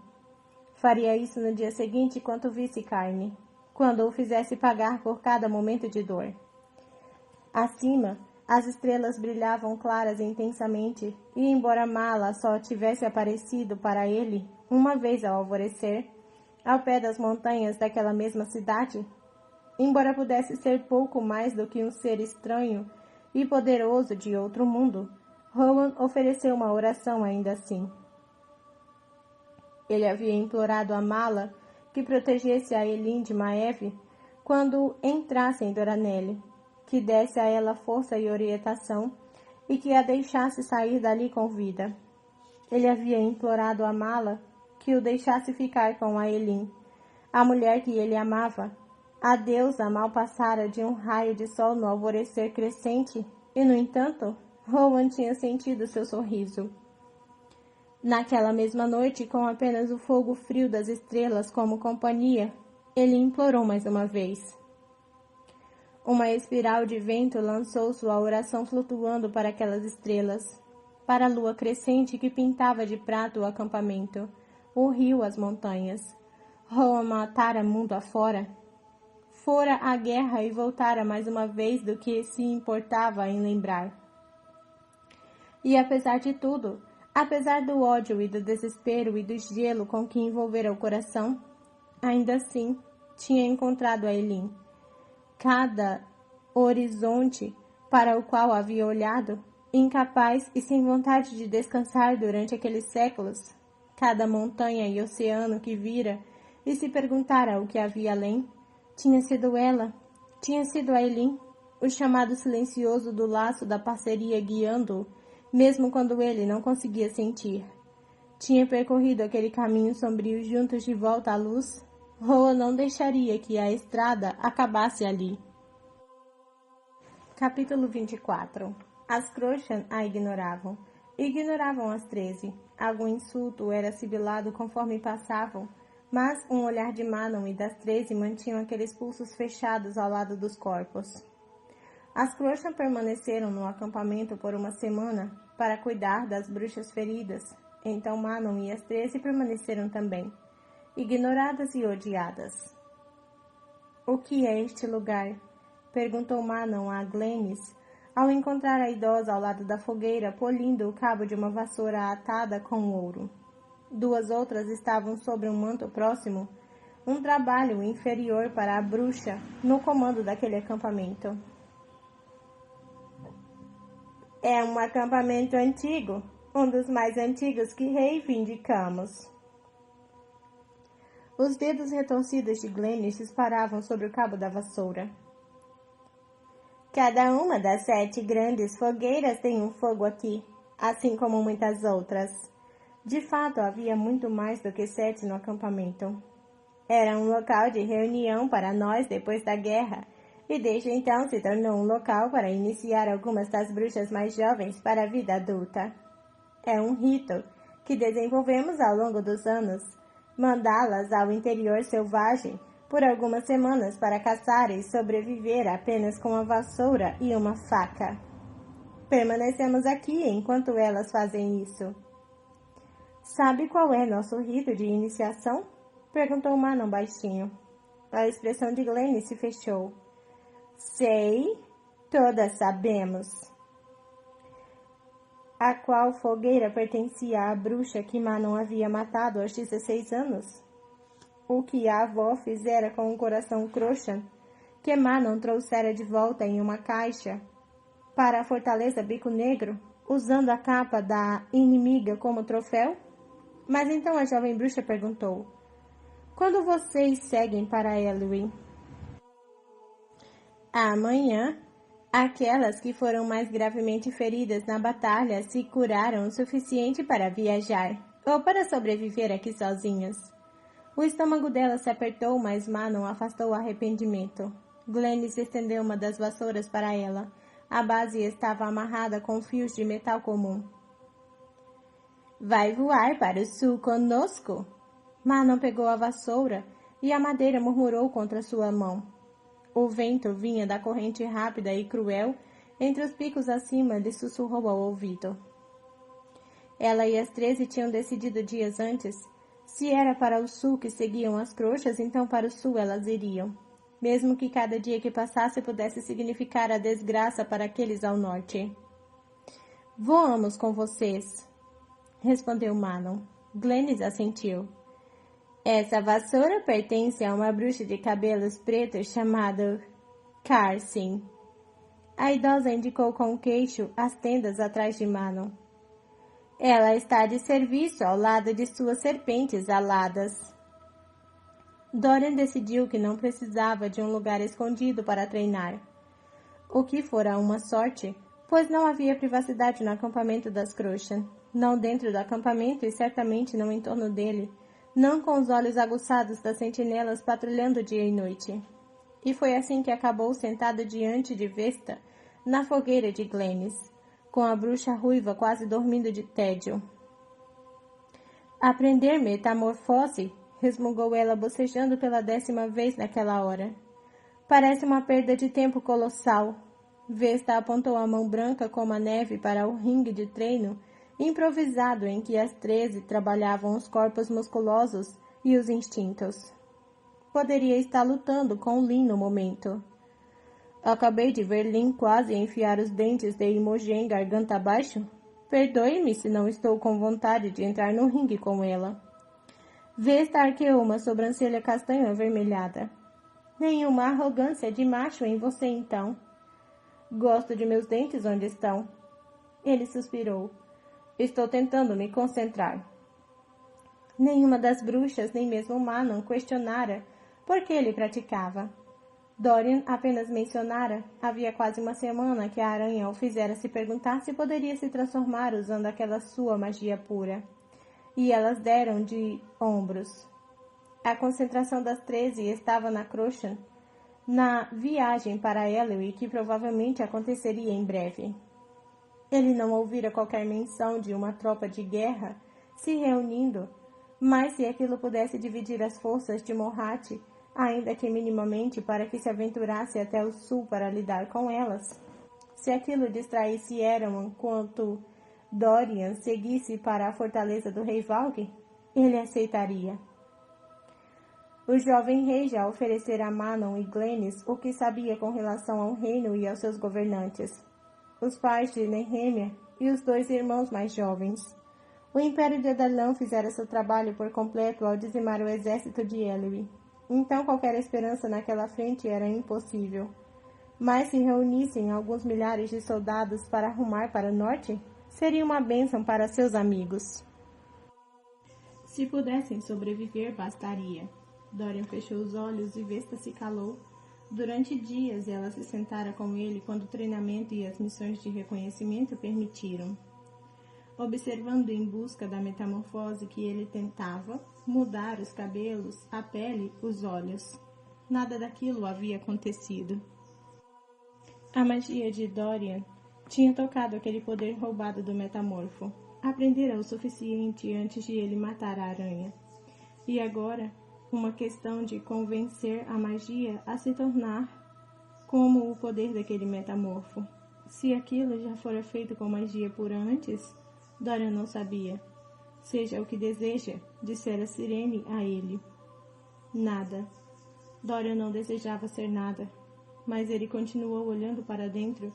Faria isso no dia seguinte quando visse carne, quando o fizesse pagar por cada momento de dor. Acima, as estrelas brilhavam claras intensamente, e embora Mala só tivesse aparecido para ele uma vez ao alvorecer, ao pé das montanhas daquela mesma cidade, embora pudesse ser pouco mais do que um ser estranho e poderoso de outro mundo, Rowan ofereceu uma oração ainda assim. Ele havia implorado a Mala que protegesse a Aelin de Maeve quando entrasse em Doranelle, que desse a ela força e orientação e que a deixasse sair dali com vida. Ele havia implorado a Mala que o deixasse ficar com a Aelin, a mulher que ele amava. A deusa mal passara de um raio de sol no alvorecer crescente e, no entanto, Rowan tinha sentido seu sorriso. Naquela mesma noite, com apenas o fogo frio das estrelas como companhia, ele implorou mais uma vez. Uma espiral de vento lançou sua oração flutuando para aquelas estrelas, para a lua crescente que pintava de prata o acampamento, o rio, as montanhas. Rowan matara mundo afora. Fora à guerra e voltara mais uma vez do que se importava em lembrar. E apesar de tudo, apesar do ódio e do desespero e do gelo com que envolvera o coração, ainda assim tinha encontrado a Aelin. Cada horizonte para o qual havia olhado, incapaz e sem vontade de descansar durante aqueles séculos, cada montanha e oceano que vira e se perguntara o que havia além, tinha sido ela, tinha sido a Aelin, o chamado silencioso do laço da parceria guiando-o, mesmo quando ele não conseguia sentir. Tinha percorrido aquele caminho sombrio juntos de volta à luz. Rowan não deixaria que a estrada acabasse ali. Capítulo 24. As Crochan a ignoravam. Ignoravam as 13. Algum insulto era sibilado conforme passavam, mas um olhar de Manon e das 13 mantinham aqueles pulsos fechados ao lado dos corpos. As Crochan permaneceram no acampamento por uma semana para cuidar das bruxas feridas. Então Manon e as 13 permaneceram também, ignoradas e odiadas. O que é este lugar? Perguntou Manon a Glennis, ao encontrar a idosa ao lado da fogueira, polindo o cabo de uma vassoura atada com ouro. Duas outras estavam sobre um manto próximo, um trabalho inferior para a bruxa no comando daquele acampamento. É um acampamento antigo, um dos mais antigos que reivindicamos. Os dedos retorcidos de Glennis disparavam sobre o cabo da vassoura. Cada uma das 7 grandes fogueiras tem um fogo aqui, assim como muitas outras. De fato, havia muito mais do que 7 no acampamento. Era um local de reunião para nós depois da guerra, e desde então se tornou um local para iniciar algumas das bruxas mais jovens para a vida adulta. É um rito que desenvolvemos ao longo dos anos, mandá-las ao interior selvagem por algumas semanas para caçar e sobreviver apenas com a vassoura e uma faca. Permanecemos aqui enquanto elas fazem isso. Sabe qual é nosso rito de iniciação? Perguntou Manon baixinho. A expressão de Glennis se fechou. Sei, todas sabemos. A qual fogueira pertencia à bruxa que Manon havia matado aos 16 anos? O que a avó fizera com o coração Crochan, que Manon trouxera de volta em uma caixa para a fortaleza Bico Negro, usando a capa da inimiga como troféu? Mas então a jovem bruxa perguntou, quando vocês seguem para Elwyn? Amanhã, aquelas que foram mais gravemente feridas na batalha se curaram o suficiente para viajar, ou para sobreviver aqui sozinhas. O estômago dela se apertou, mas Manon afastou o arrependimento. Glennis estendeu uma das vassouras para ela. A base estava amarrada com fios de metal comum. Vai voar para o sul conosco? Manon pegou a vassoura e a madeira murmurou contra sua mão. O vento vinha da corrente rápida e cruel. Entre os picos acima, lhe sussurrou ao ouvido. Ela e as 13 tinham decidido dias antes. Se era para o sul que seguiam as Crochas, então para o sul elas iriam. Mesmo que cada dia que passasse pudesse significar a desgraça para aqueles ao norte. Voamos com vocês, respondeu Manon. Glennis assentiu. Essa vassoura pertence a uma bruxa de cabelos pretos chamada Carsin. A idosa indicou com o queixo as tendas atrás de Manon. Ela está de serviço ao lado de suas serpentes aladas. Dorian decidiu que não precisava de um lugar escondido para treinar. O que fora uma sorte, pois não havia privacidade no acampamento das Crochas. Não dentro do acampamento e certamente não em torno dele. Não com os olhos aguçados das sentinelas patrulhando dia e noite. E foi assim que acabou sentado diante de Vesta, na fogueira de Glennis, com a bruxa ruiva quase dormindo de tédio. Aprender metamorfose, resmungou ela bocejando pela 10ª vez naquela hora. Parece uma perda de tempo colossal. Vesta apontou a mão branca como a neve para o ringue de treino improvisado em que as 13 trabalhavam os corpos musculosos e os instintos. Poderia estar lutando com Lin no momento. Acabei de ver Lin quase enfiar os dentes de Imogen garganta abaixo. Perdoe-me se não estou com vontade de entrar no ringue com ela. Vesta arqueou uma sobrancelha castanha avermelhada. Nenhuma arrogância de macho em você, então. Gosto de meus dentes onde estão. Ele suspirou. Estou tentando me concentrar. Nenhuma das bruxas, nem mesmo Manon, questionara por que ele praticava. Dorian apenas mencionara, havia quase uma semana que a aranha o fizera se perguntar se poderia se transformar usando aquela sua magia pura. E elas deram de ombros. A concentração das 13 estava na Crochan, na viagem para Ellery, que provavelmente aconteceria em breve. Ele não ouvira qualquer menção de uma tropa de guerra se reunindo, mas se aquilo pudesse dividir as forças de Morhat, ainda que minimamente para que se aventurasse até o sul para lidar com elas, se aquilo distraísse Erawan enquanto Dorian seguisse para a fortaleza do rei Valg, ele aceitaria. O jovem rei já oferecera a Manon e Glennis o que sabia com relação ao reino e aos seus governantes. Os pais de Nehemia e os 2 irmãos mais jovens. O Império de Adalão fizera seu trabalho por completo ao dizimar o exército de Ellery. Então qualquer esperança naquela frente era impossível. Mas se reunissem alguns milhares de soldados para rumar para o norte, seria uma bênção para seus amigos. Se pudessem sobreviver, bastaria. Dorian fechou os olhos e Vesta se calou. Durante dias ela se sentara com ele quando o treinamento e as missões de reconhecimento permitiram, observando em busca da metamorfose que ele tentava, mudar os cabelos, a pele, os olhos. Nada daquilo havia acontecido. A magia de Dorian tinha tocado aquele poder roubado do metamorfo. Aprendera o suficiente antes de ele matar a aranha. E agora, uma questão de convencer a magia a se tornar como o poder daquele metamorfo. Se aquilo já fora feito com magia pura antes, Dorian não sabia. Seja o que deseja, dissera Sirene a ele. Nada. Dorian não desejava ser nada, mas ele continuou olhando para dentro,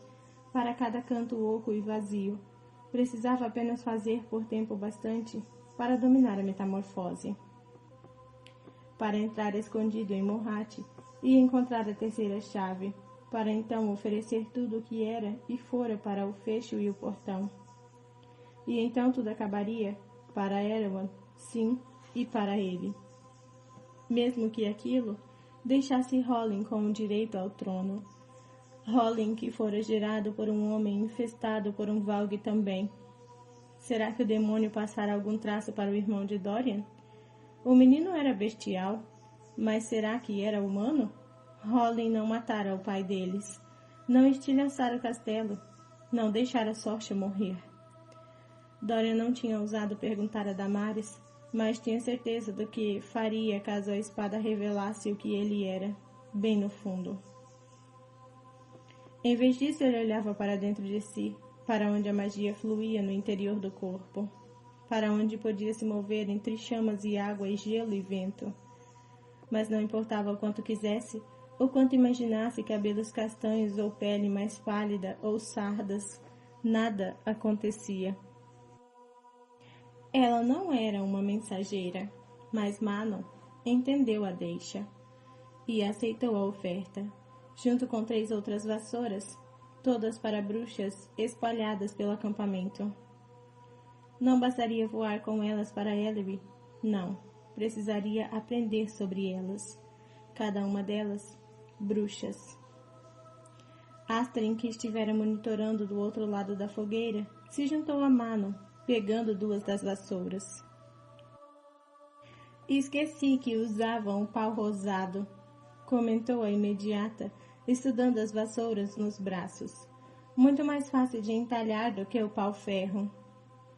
para cada canto oco e vazio. Precisava apenas fazer por tempo bastante para dominar a metamorfose. Para entrar escondido em Morhat e encontrar a 3ª chave, para então oferecer tudo o que era e fora para o fecho e o portão. E então tudo acabaria, para Erawan, sim, e para ele. Mesmo que aquilo deixasse Hollin com o direito ao trono. Hollin que fora gerado por um homem infestado por um Valg também. Será que o demônio passara algum traço para o irmão de Dorian? O menino era bestial, mas será que era humano? Hollin não matara o pai deles, não estilhaçara o castelo, não deixara a sorte morrer. Dorian não tinha ousado perguntar a Damaris, mas tinha certeza do que faria caso a espada revelasse o que ele era, bem no fundo. Em vez disso, ele olhava para dentro de si, para onde a magia fluía no interior do corpo, para onde podia se mover entre chamas e água e gelo e vento. Mas não importava o quanto quisesse, ou quanto imaginasse cabelos castanhos ou pele mais pálida ou sardas, nada acontecia. Ela não era uma mensageira, mas Manon entendeu a deixa e aceitou a oferta, junto com 3 outras vassouras, todas para bruxas espalhadas pelo acampamento. Não bastaria voar com elas para Ellery, não, precisaria aprender sobre elas, cada uma delas bruxas. Astrid, que estivera monitorando do outro lado da fogueira, se juntou a Manon, pegando 2 das vassouras. Esqueci que usavam o pau rosado, comentou a imediata, estudando as vassouras nos braços. Muito mais fácil de entalhar do que o pau-ferro.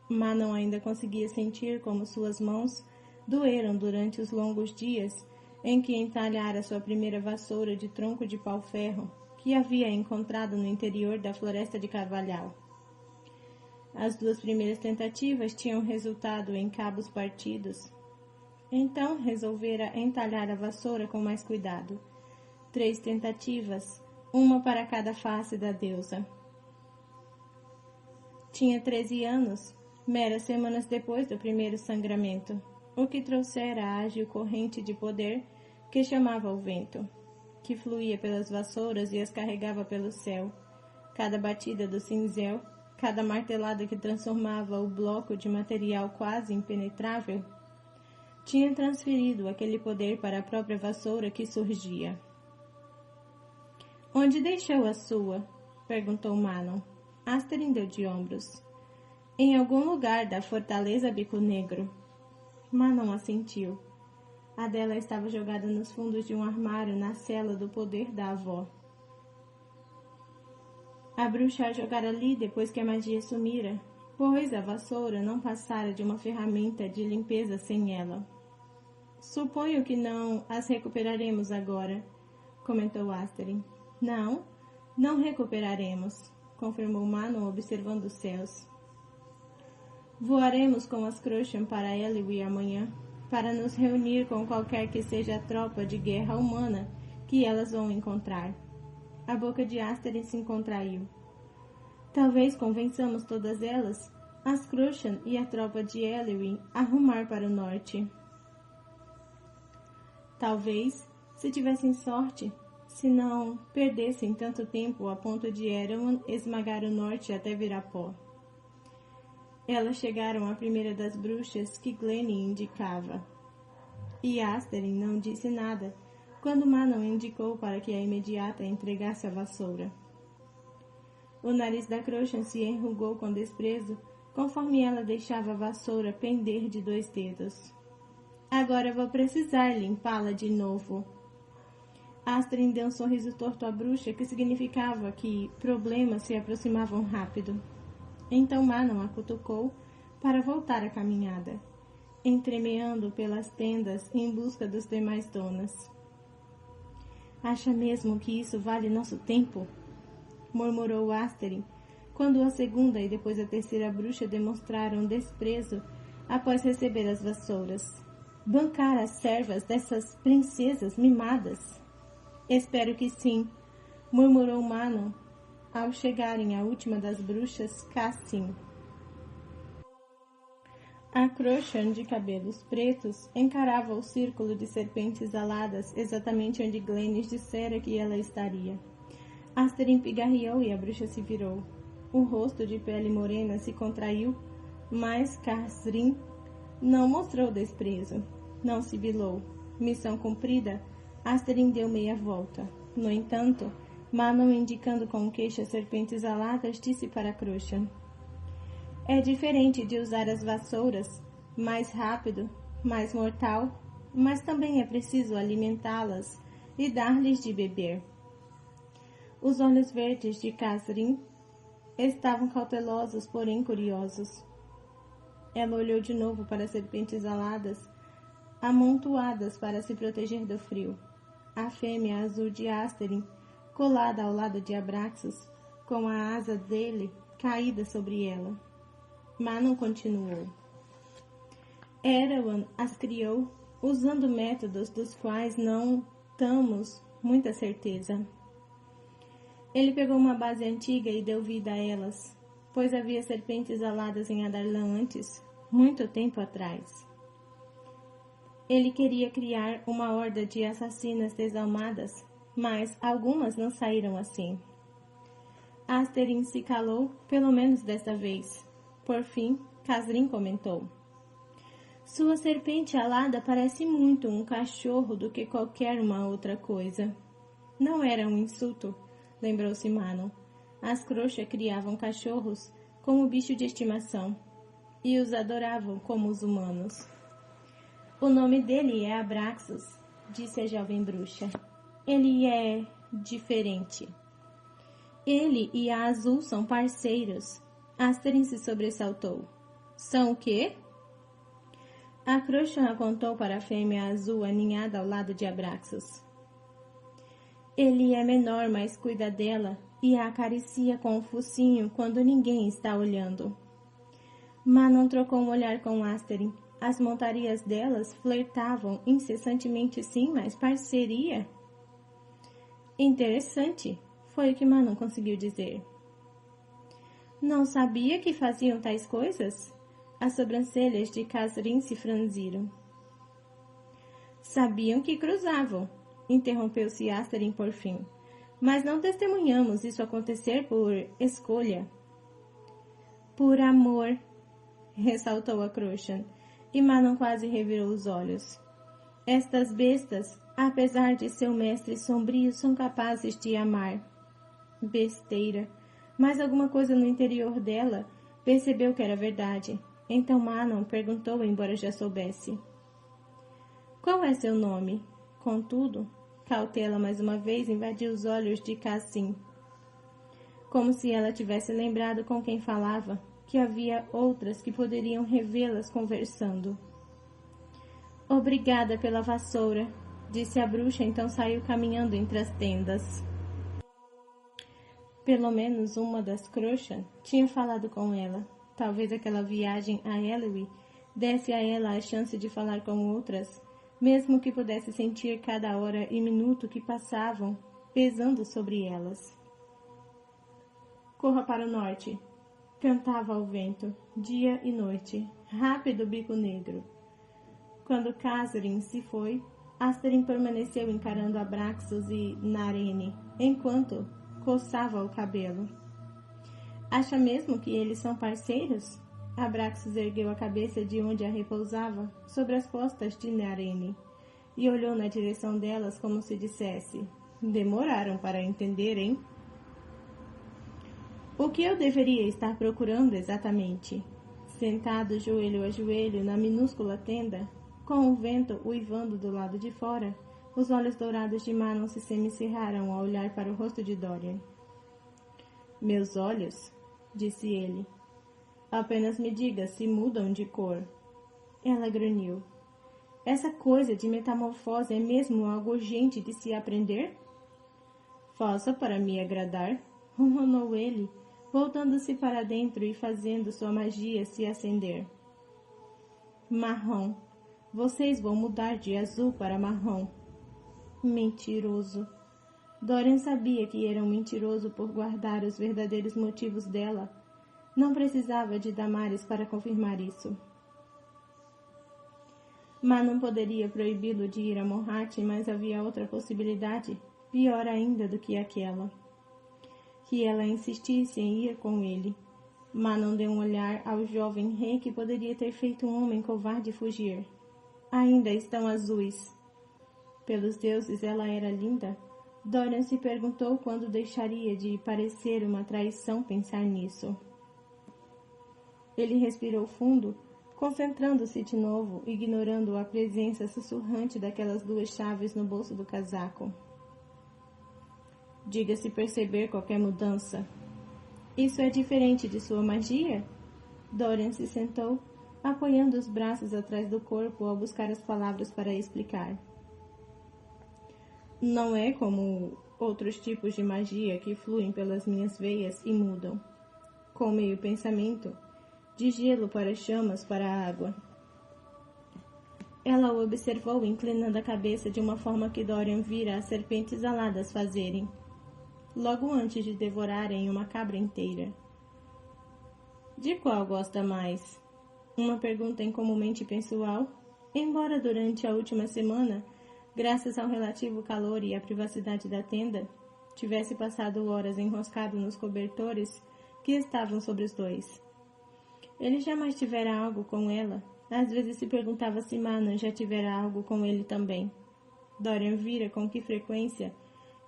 Manon ainda conseguia sentir como suas mãos doeram durante os longos dias em que entalhara sua primeira vassoura de tronco de pau-ferro que havia encontrado no interior da floresta de Carvalhal. As 2 primeiras tentativas tinham resultado em cabos partidos. Então resolvera entalhar a vassoura com mais cuidado. 3 tentativas, uma para cada face da deusa. Tinha 13 anos, meras semanas depois do primeiro sangramento, o que trouxera a ágil corrente de poder que chamava o vento, que fluía pelas vassouras e as carregava pelo céu. Cada batida do cinzel, cada martelada que transformava o bloco de material quase impenetrável, tinha transferido aquele poder para a própria vassoura que surgia. Onde deixou a sua? Perguntou Manon. Astrid deu de ombros. Em algum lugar da fortaleza Bico Negro. Manon assentiu. A dela estava jogada nos fundos de um armário na cela do poder da avó. A bruxa a jogara ali depois que a magia sumira, pois a vassoura não passara de uma ferramenta de limpeza sem ela. Suponho que não as recuperaremos agora, comentou Astrid. Não recuperaremos, confirmou Manon observando os céus. Voaremos com as Crochan para Ellery amanhã, para nos reunir com qualquer que seja a tropa de guerra humana que elas vão encontrar. A boca de Astrid se contraiu. Talvez convençamos todas elas, as Crochan e a tropa de Ellery, a rumar para o norte. Talvez, se tivessem sorte, se não perdessem tanto tempo a ponto de Erawan esmagar o norte até virar pó. Elas chegaram à primeira das bruxas que Glennie indicava. E Astrid não disse nada quando Manon indicou para que a imediata entregasse a vassoura. O nariz da Crochan se enrugou com desprezo conforme ela deixava a vassoura pender de 2 dedos. Agora vou precisar limpá-la de novo. Astrid deu um sorriso torto à bruxa que significava que problemas se aproximavam rápido. Então Manon a cutucou para voltar à caminhada, entremeando pelas tendas em busca dos demais donas. Acha mesmo que isso vale nosso tempo? Murmurou Astrid, quando a segunda e depois a terceira bruxa demonstraram desprezo após receber as vassouras. Bancar as servas dessas princesas mimadas? Espero que sim, murmurou Manon, ao chegarem à última das bruxas, Cassim. A Crochan de cabelos pretos encarava o círculo de serpentes aladas exatamente onde Glennis dissera que ela estaria. Astrid pigarreou e a bruxa se virou. O rosto de pele morena se contraiu, mas Cassim não mostrou desprezo. Não sibilou. Missão cumprida, Astrid deu meia volta. No entanto, Manon, indicando com o queixo as serpentes aladas, disse para Crochan: É diferente de usar as vassouras, mais rápido, mais mortal, mas também é preciso alimentá-las e dar-lhes de beber. Os olhos verdes de Catherine estavam cautelosos, porém curiosos. Ela olhou de novo para as serpentes aladas, amontoadas para se proteger do frio. A fêmea azul de Asterin, colada ao lado de Abraxas, com a asa dele caída sobre ela. Manon continuou. Erawan as criou usando métodos dos quais não temos muita certeza. Ele pegou uma base antiga e deu vida a elas, pois havia serpentes aladas em Adarlan antes, muito tempo atrás. Ele queria criar uma horda de assassinas desalmadas, mas algumas não saíram assim. Asterin se calou, pelo menos desta vez. Por fim, Catherine comentou. Sua serpente alada parece muito um cachorro do que qualquer uma outra coisa. Não era um insulto, lembrou-se Manon. As Crochet criavam cachorros como bicho de estimação e os adoravam como os humanos. O nome dele é Abraxas, disse a jovem bruxa. Ele é diferente. Ele e a Azul são parceiros. Asterin se sobressaltou. São o quê? A Crochet apontou para a fêmea azul aninhada ao lado de Abraxas. Ele é menor, mas cuida dela e a acaricia com o focinho quando ninguém está olhando. Manon trocou um olhar com Asterin. As montarias delas flertavam incessantemente sim, mas parceria? Interessante, foi o que Manon conseguiu dizer. Não sabia que faziam tais coisas? As sobrancelhas de Catherine se franziram. Sabiam que cruzavam, interrompeu-se Asterin por fim. Mas não testemunhamos isso acontecer por escolha. Por amor, ressaltou a Crochet, e Manon quase revirou os olhos. Estas bestas, apesar de seu mestre sombrio, são capazes de amar. Besteira, mas alguma coisa no interior dela percebeu que era verdade. Então Manon perguntou, embora já soubesse. Qual é seu nome? Contudo, cautela mais uma vez invadiu os olhos de Cassim. Como se ela tivesse lembrado com quem falava, que havia outras que poderiam revê-las conversando. Obrigada pela vassoura, disse a bruxa, então saiu caminhando entre as tendas. Pelo menos uma das Crochet tinha falado com ela. Talvez aquela viagem a Ellery desse a ela a chance de falar com outras, mesmo que pudesse sentir cada hora e minuto que passavam pesando sobre elas. Corra para o norte, cantava ao vento, dia e noite, rápido bico negro. Quando Catherine se foi, Asterin permaneceu encarando Abraxas e Narene, enquanto coçava o cabelo. Acha mesmo que eles são parceiros? Abraxas ergueu a cabeça de onde a repousava, sobre as costas de Narene, e olhou na direção delas como se dissesse, demoraram para entender, hein? O que eu deveria estar procurando exatamente? Sentado joelho a joelho na minúscula tenda, com o vento uivando do lado de fora, os olhos dourados de Manon se semicerraram ao olhar para o rosto de Dorian. Meus olhos, disse ele. Apenas me diga se mudam de cor. Ela grunhiu. Essa coisa de metamorfose é mesmo algo urgente de se aprender? Faça para me agradar, ronronou ele, voltando-se para dentro e fazendo sua magia se acender. Marrom. Vocês vão mudar de azul para marrom. Mentiroso. Dorian sabia que era um mentiroso por guardar os verdadeiros motivos dela. Não precisava de Damaris para confirmar isso. Manon poderia proibi-lo de ir a Morhat, mas havia outra possibilidade, pior ainda do que aquela. Que ela insistisse em ir com ele. Manon deu um olhar ao jovem rei que poderia ter feito um homem covarde fugir. Ainda estão azuis. Pelos deuses, ela era linda. Dorian se perguntou quando deixaria de parecer uma traição pensar nisso. Ele respirou fundo, concentrando-se de novo, ignorando a presença sussurrante daquelas duas chaves no bolso do casaco. Diga-se perceber qualquer mudança. Isso é diferente de sua magia? Dorian se sentou, apoiando os braços atrás do corpo ao buscar as palavras para explicar. Não é como outros tipos de magia que fluem pelas minhas veias e mudam, com meio pensamento, de gelo para chamas para a água. Ela o observou, inclinando a cabeça de uma forma que Dorian vira as serpentes aladas fazerem, logo antes de devorarem uma cabra inteira. De qual gosta mais? Uma pergunta incomumente pessoal, embora durante a última semana, graças ao relativo calor e à privacidade da tenda, tivesse passado horas enroscado nos cobertores que estavam sobre os dois. Ele jamais tivera algo com ela. Às vezes se perguntava se Manon já tivera algo com ele também. Dorian vira com que frequência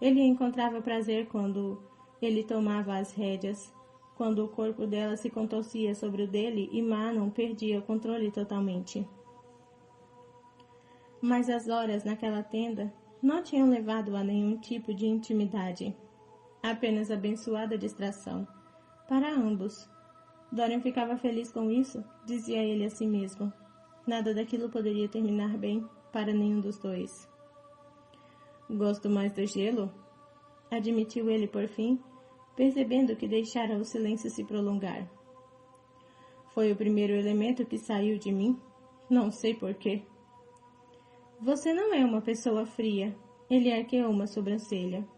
ele encontrava prazer quando ele tomava as rédeas, quando o corpo dela se contorcia sobre o dele e Manon perdia o controle totalmente. Mas as horas naquela tenda não tinham levado a nenhum tipo de intimidade. Apenas abençoada distração. Para ambos. Dorian ficava feliz com isso, dizia ele a si mesmo. Nada daquilo poderia terminar bem para nenhum dos dois. Gosto mais do gelo, admitiu ele por fim, percebendo que deixara o silêncio se prolongar. Foi o primeiro elemento que saiu de mim, não sei porquê. Você não é uma pessoa fria, ele arqueou uma sobrancelha.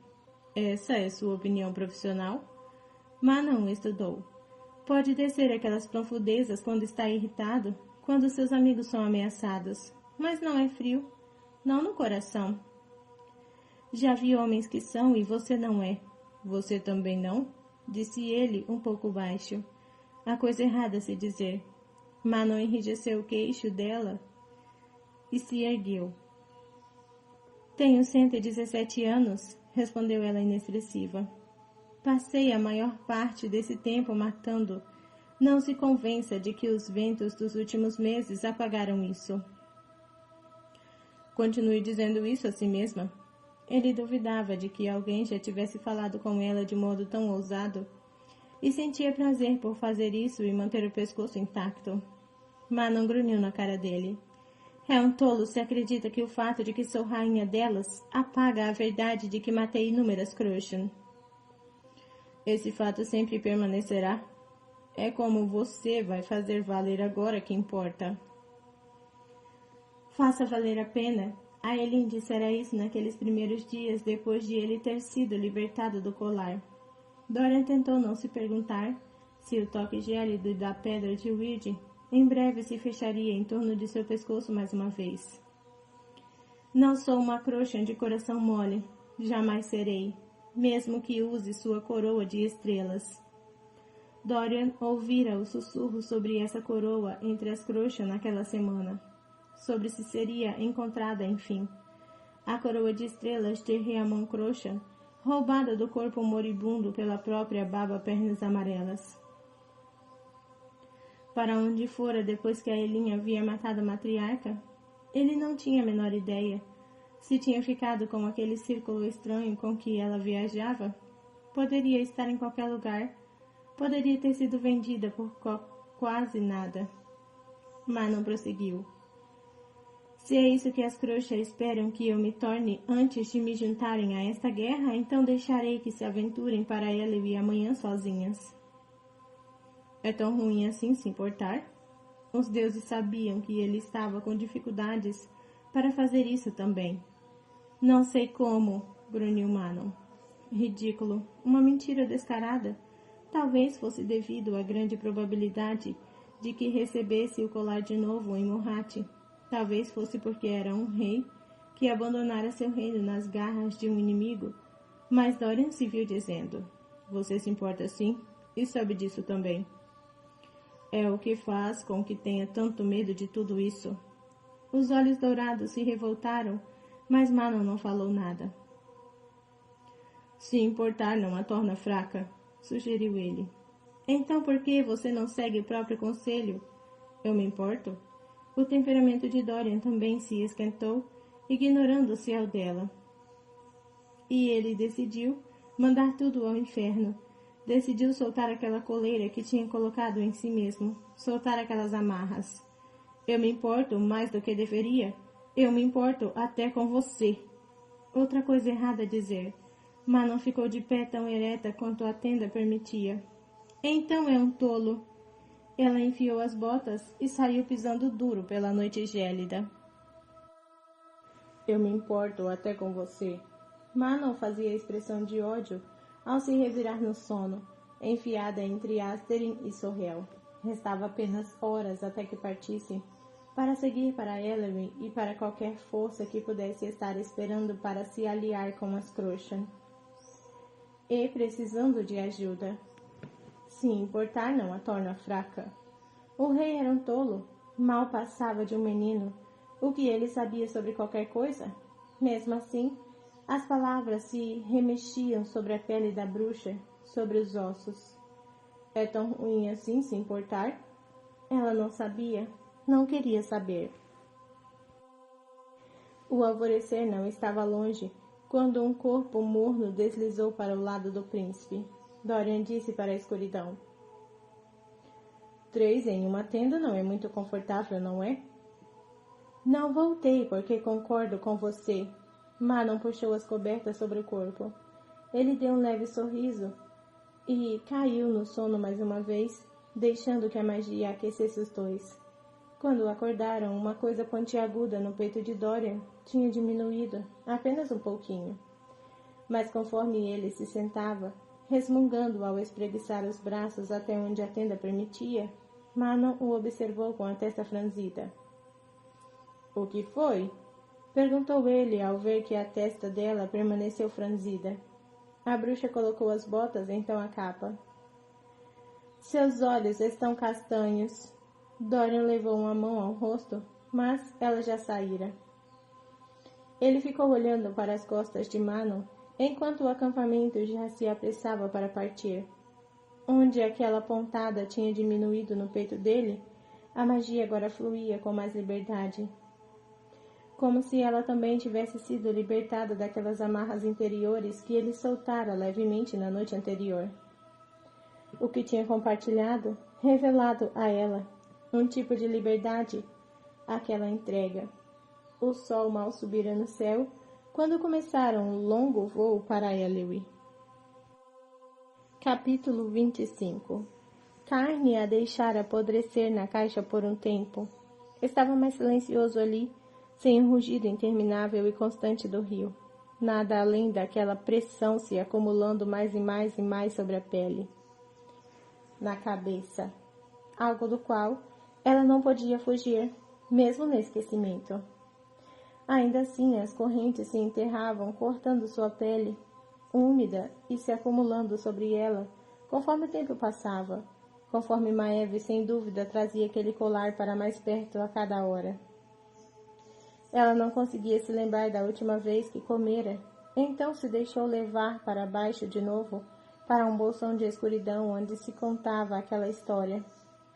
Essa é sua opinião profissional? Manon estudou. Pode descer aquelas profundezas quando está irritado, quando seus amigos são ameaçados, mas não é frio, não no coração. Já vi homens que são e você não é. Você também não? Disse ele um pouco baixo. A coisa errada a se dizer. Manon enrijeceu o queixo dela e se ergueu. Tenho 117 anos, respondeu ela inexpressiva. Passei a maior parte desse tempo matando. Não se convença de que os ventos dos últimos meses apagaram isso. Continue dizendo isso a si mesma. Ele duvidava de que alguém já tivesse falado com ela de modo tão ousado e sentia prazer por fazer isso e manter o pescoço intacto. Manon grunhiu na cara dele. É um tolo se acredita que o fato de que sou rainha delas apaga a verdade de que matei inúmeras Crushan. Esse fato sempre permanecerá. É como você vai fazer valer agora que importa. Faça valer a pena. A Eileen dissera isso naqueles primeiros dias depois de ele ter sido libertado do colar. Dorian tentou não se perguntar se o toque gélido da pedra de Weird em breve se fecharia em torno de seu pescoço mais uma vez. Não sou uma Crushan de coração mole. Jamais serei, mesmo que use sua coroa de estrelas. Dorian ouvira o sussurro sobre essa coroa entre as Crushan naquela semana. Sobre se seria encontrada, enfim. A coroa de estrelas de Riamon Crushan, roubada do corpo moribundo pela própria Baba Pernas Amarelas. Para onde fora depois que a Eileen havia matado a matriarca? Ele não tinha a menor ideia. Se tinha ficado com aquele círculo estranho com que ela viajava, poderia estar em qualquer lugar. Poderia ter sido vendida por quase nada. Manon prosseguiu. Se é isso que as Crushan esperam que eu me torne antes de me juntarem a esta guerra, então deixarei que se aventurem para ela e amanhã sozinhas. É tão ruim assim se importar? Os deuses sabiam que ele estava com dificuldades para fazer isso também. Não sei como, grunhiu Manon. Ridículo, uma mentira descarada. Talvez fosse devido à grande probabilidade de que recebesse o colar de novo em Morhat. Talvez fosse porque era um rei que abandonara seu reino nas garras de um inimigo. Mas Dorian se viu dizendo, você se importa sim? E sabe disso também. É o que faz com que tenha tanto medo de tudo isso. Os olhos dourados se revoltaram, mas Manon não falou nada. Se importar não a torna fraca, sugeriu ele. Então por que você não segue o próprio conselho? Eu me importo? O temperamento de Dorian também se esquentou, ignorando o céu dela. E ele decidiu mandar tudo ao inferno. Decidiu soltar aquela coleira que tinha colocado em si mesmo, soltar aquelas amarras. Eu me importo mais do que deveria. Eu me importo até com você. Outra coisa errada a dizer. Manon ficou de pé tão ereta quanto a tenda permitia. Então é um tolo. Ela enfiou as botas e saiu pisando duro pela noite gélida. Eu me importo até com você. Manon fazia expressão de ódio ao se revirar no sono, enfiada entre Asterin e Sorrel. Restava apenas horas até que partissem, para seguir para Ellery e para qualquer força que pudesse estar esperando para se aliar com as Crochan. E precisando de ajuda. Se importar não a torna fraca. O rei era um tolo, mal passava de um menino. O que ele sabia sobre qualquer coisa? Mesmo assim, as palavras se remexiam sobre a pele da bruxa, sobre os ossos. É tão ruim assim se importar? Ela não sabia, não queria saber. O alvorecer não estava longe, quando um corpo morno deslizou para o lado do príncipe. Dorian disse para a escuridão. 3 em uma tenda não é muito confortável, não é? Não voltei porque concordo com você. Manon puxou as cobertas sobre o corpo. Ele deu um leve sorriso e caiu no sono mais uma vez, deixando que a magia aquecesse os dois. Quando acordaram, uma coisa pontiaguda no peito de Dorian tinha diminuído, apenas um pouquinho. Mas conforme ele se sentava, resmungando ao espreguiçar os braços até onde a tenda permitia, Manon o observou com a testa franzida. — O que foi? Perguntou ele ao ver que a testa dela permaneceu franzida. A bruxa colocou as botas, então a capa. Seus olhos estão castanhos. Dorian levou uma mão ao rosto, mas ela já saíra. Ele ficou olhando para as costas de Manon, enquanto o acampamento já se apressava para partir. Onde aquela pontada tinha diminuído no peito dele, a magia agora fluía com mais liberdade. Como se ela também tivesse sido libertada daquelas amarras interiores que ele soltara levemente na noite anterior. O que tinha compartilhado, revelado a ela, um tipo de liberdade, aquela entrega. O sol mal subira no céu, quando começaram o longo voo para Ellery. Capítulo 25. Carne a deixara apodrecer na caixa por um tempo. Estava mais silencioso ali, sem o rugido interminável e constante do rio. Nada além daquela pressão se acumulando mais e mais e mais sobre a pele. Na cabeça. Algo do qual ela não podia fugir, mesmo no esquecimento. Ainda assim, as correntes se enterravam, cortando sua pele, úmida e se acumulando sobre ela, conforme o tempo passava, conforme Maeve sem dúvida trazia aquele colar para mais perto a cada hora. Ela não conseguia se lembrar da última vez que comera, então se deixou levar para baixo de novo, para um bolsão de escuridão onde se contava aquela história.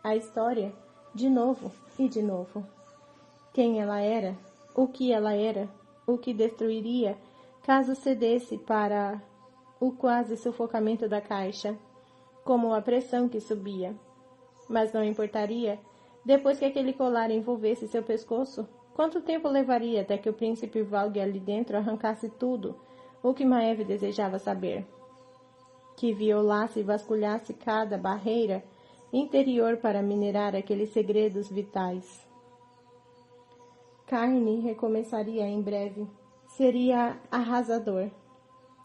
A história, de novo e de novo. Quem ela era, o que destruiria, caso cedesse para o quase sufocamento da caixa, como a pressão que subia. Mas não importaria, depois que aquele colar envolvesse seu pescoço, quanto tempo levaria até que o príncipe Valg ali dentro arrancasse tudo o que Maeve desejava saber? Que violasse e vasculhasse cada barreira interior para minerar aqueles segredos vitais. Carne recomeçaria em breve. Seria arrasador.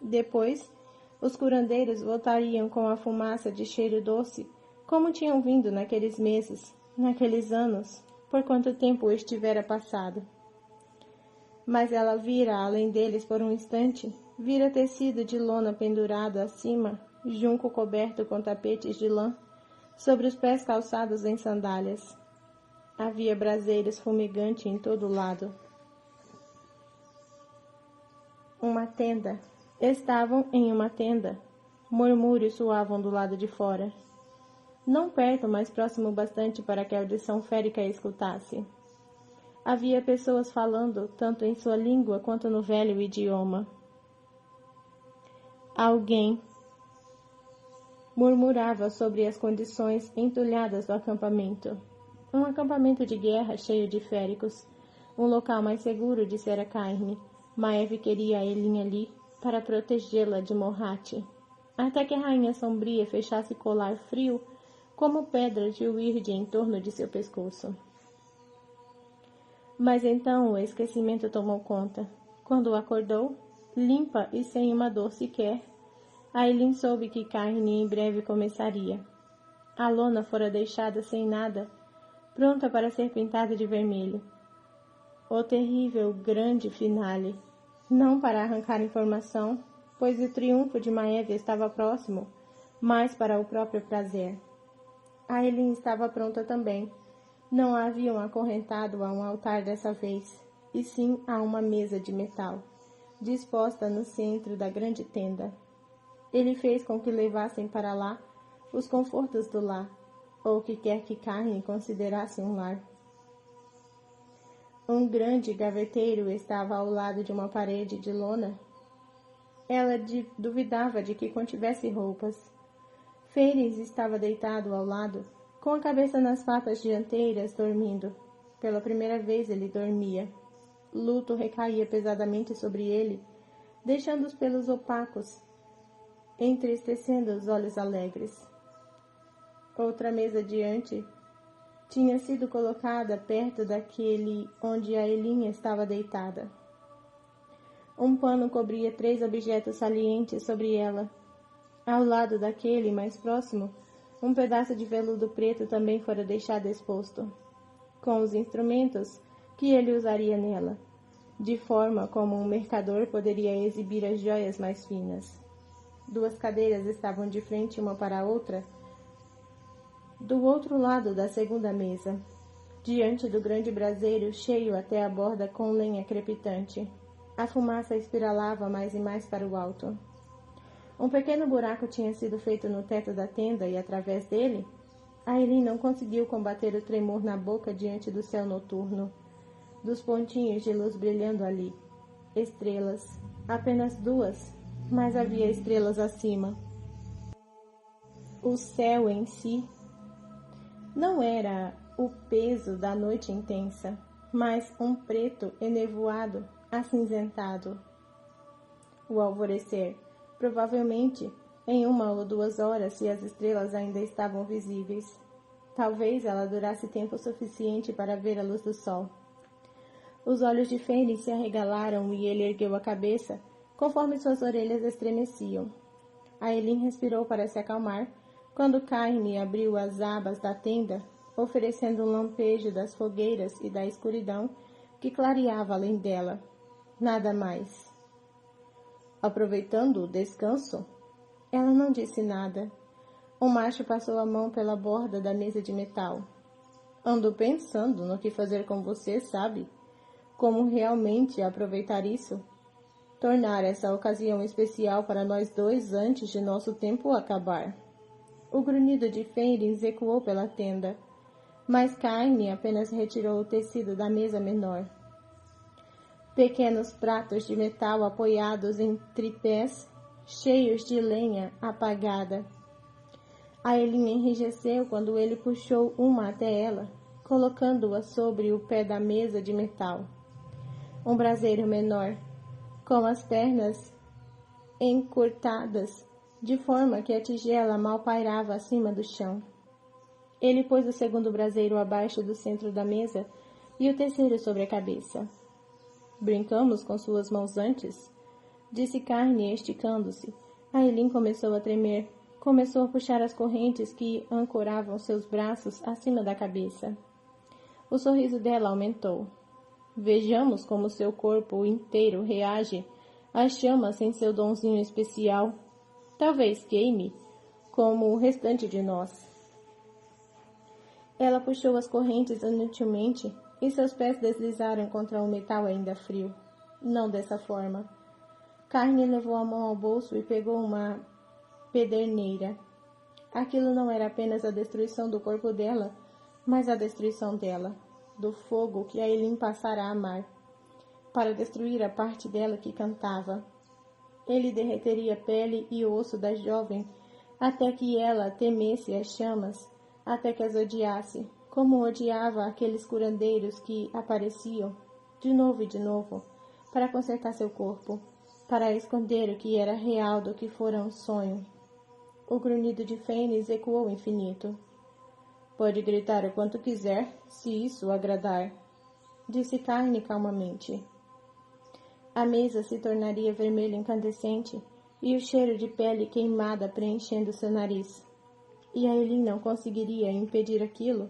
Depois, os curandeiros voltariam com a fumaça de cheiro doce, como tinham vindo naqueles meses, naqueles anos, por quanto tempo estivera passado. Mas ela vira além deles por um instante, vira tecido de lona pendurado acima, junco coberto com tapetes de lã, sobre os pés calçados em sandálias. Havia braseiros fumegantes em todo lado. Uma tenda. Estavam em uma tenda. Murmúrios soavam do lado de fora. não perto, mas próximo bastante para que a audição férica escutasse. Havia pessoas falando, tanto em sua língua quanto no velho idioma. Alguém murmurava sobre as condições entulhadas do acampamento. Um acampamento de guerra cheio de féricos. Um local mais seguro, dissera Cairne. Maeve queria a Elin ali para protegê-la de Morhat, até que a rainha sombria fechasse colar frio como pedra de Uirde em torno de seu pescoço. Mas então o esquecimento tomou conta. Quando acordou, limpa e sem uma dor sequer, Ailin soube que Cairne em breve começaria. A lona fora deixada sem nada, pronta para ser pintada de vermelho. O terrível grande finale, não para arrancar informação, pois o triunfo de Maeve estava próximo, mas para o próprio prazer. Ailin estava pronta também. Não a haviam acorrentado a um altar dessa vez, e sim a uma mesa de metal, disposta no centro da grande tenda. Ele fez com que levassem para lá os confortos do lar, ou o que quer que Cairne considerasse um lar. Um grande gaveteiro estava ao lado de uma parede de lona. Ela duvidava de que contivesse roupas. Feiris estava deitado ao lado, com a cabeça nas patas dianteiras, dormindo. Pela primeira vez ele dormia. Luto recaía pesadamente sobre ele, deixando os pelos opacos, entristecendo os olhos alegres. Outra mesa diante tinha sido colocada perto daquele onde a Elin estava deitada. Um pano cobria 3 objetos salientes sobre ela. Ao lado daquele mais próximo, um pedaço de veludo preto também fora deixado exposto, com os instrumentos que ele usaria nela, de forma como um mercador poderia exibir as joias mais finas. 2 cadeiras estavam de frente uma para a outra, do outro lado da segunda mesa, diante do grande braseiro cheio até a borda com lenha crepitante. A fumaça espiralava mais e mais para o alto. Um pequeno buraco tinha sido feito no teto da tenda e, através dele, Ailin não conseguiu combater o tremor na boca diante do céu noturno, dos pontinhos de luz brilhando ali. Estrelas, apenas 2, mas havia estrelas acima. O céu em si não era o peso da noite intensa, mas um preto enevoado, acinzentado. O alvorecer, provavelmente em 1 ou 2 horas, se as estrelas ainda estavam visíveis. Talvez ela durasse tempo suficiente para ver a luz do sol. Os olhos de Fênix se arregalaram e ele ergueu a cabeça, conforme suas orelhas estremeciam. Ailin respirou para se acalmar, quando Cairne abriu as abas da tenda, oferecendo um lampejo das fogueiras e da escuridão que clareava além dela. Nada mais. Aproveitando o descanso, ela não disse nada. O macho passou a mão pela borda da mesa de metal. Ando pensando no que fazer com você, sabe? Como realmente aproveitar isso? Tornar essa ocasião especial para nós 2 antes de nosso tempo acabar. O grunhido de Feiris ecoou pela tenda, mas Cairne apenas retirou o tecido da mesa menor. Pequenos pratos de metal apoiados em tripés, cheios de lenha apagada. Ailin enrijeceu quando ele puxou uma até ela, colocando-a sobre o pé da mesa de metal. Um braseiro menor, com as pernas encurtadas, de forma que a tigela mal pairava acima do chão. Ele pôs o segundo braseiro abaixo do centro da mesa e o terceiro sobre a cabeça. Brincamos com suas mãos antes? Disse Cairne, esticando-se. Ailin começou a tremer. Começou a puxar as correntes que ancoravam seus braços acima da cabeça. O sorriso dela aumentou. Vejamos como seu corpo inteiro reage às chamas em seu donzinho especial. Talvez queime, como o restante de nós. Ela puxou as correntes inutilmente e seus pés deslizaram contra o metal ainda frio. Não dessa forma. Cairne levou a mão ao bolso e pegou uma pederneira. Aquilo não era apenas a destruição do corpo dela, mas a destruição dela, do fogo que Ailin passara a amar, para destruir a parte dela que cantava. Ele derreteria a pele e o osso da jovem, até que ela temesse as chamas, até que as odiasse, como odiava aqueles curandeiros que apareciam, de novo e de novo, para consertar seu corpo, para esconder o que era real do que fora um sonho. O grunhido de Fênix ecoou infinito. Pode gritar o quanto quiser, se isso o agradar, disse Carne calmamente. A mesa se tornaria vermelha incandescente e o cheiro de pele queimada preenchendo seu nariz. E Ailin não conseguiria impedir aquilo.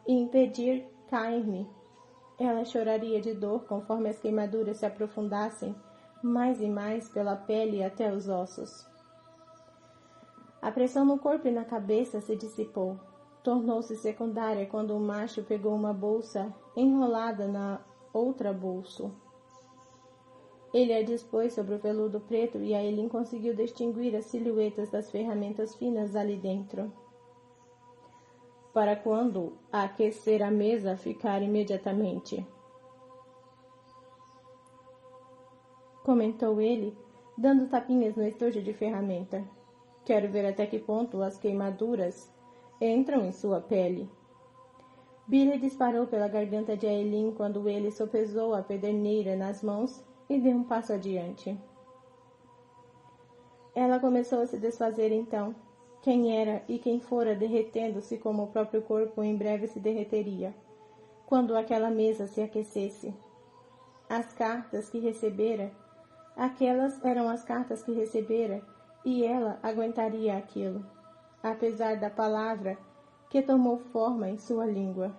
Impedir Carne. Ela choraria de dor conforme as queimaduras se aprofundassem mais e mais pela pele até os ossos. A pressão no corpo e na cabeça se dissipou. Tornou-se secundária quando o macho pegou uma bolsa enrolada na outra bolso. Ele a dispôs sobre o veludo preto e Ailin conseguiu distinguir as silhuetas das ferramentas finas ali dentro. Para quando aquecer a mesa, ficar imediatamente, comentou ele, dando tapinhas no estojo de ferramenta. Quero ver até que ponto as queimaduras entram em sua pele. Billy disparou pela garganta de Ailin quando ele sopesou a pederneira nas mãos e deu um passo adiante. Ela começou a se desfazer então. Quem era e quem fora derretendo-se como o próprio corpo em breve se derreteria, quando aquela mesa se aquecesse. As cartas que recebera, aquelas eram as cartas que recebera, e ela aguentaria aquilo, apesar da palavra que tomou forma em sua língua.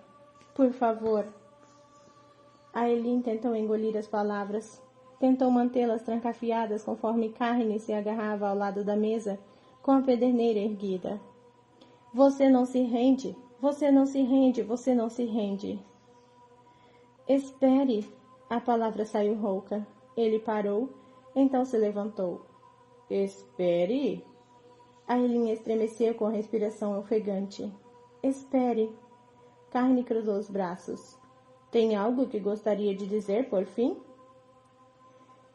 Por favor. Ailin tentou engolir as palavras. Tentou mantê-las trancafiadas conforme Carne se agarrava ao lado da mesa, com a pederneira erguida. Você não se rende, você não se rende, você não se rende. Espere. A palavra saiu rouca. Ele parou, então se levantou. Espere. Ailin estremeceu com a respiração ofegante. Espere. Carne cruzou os braços. Tem algo que gostaria de dizer, por fim?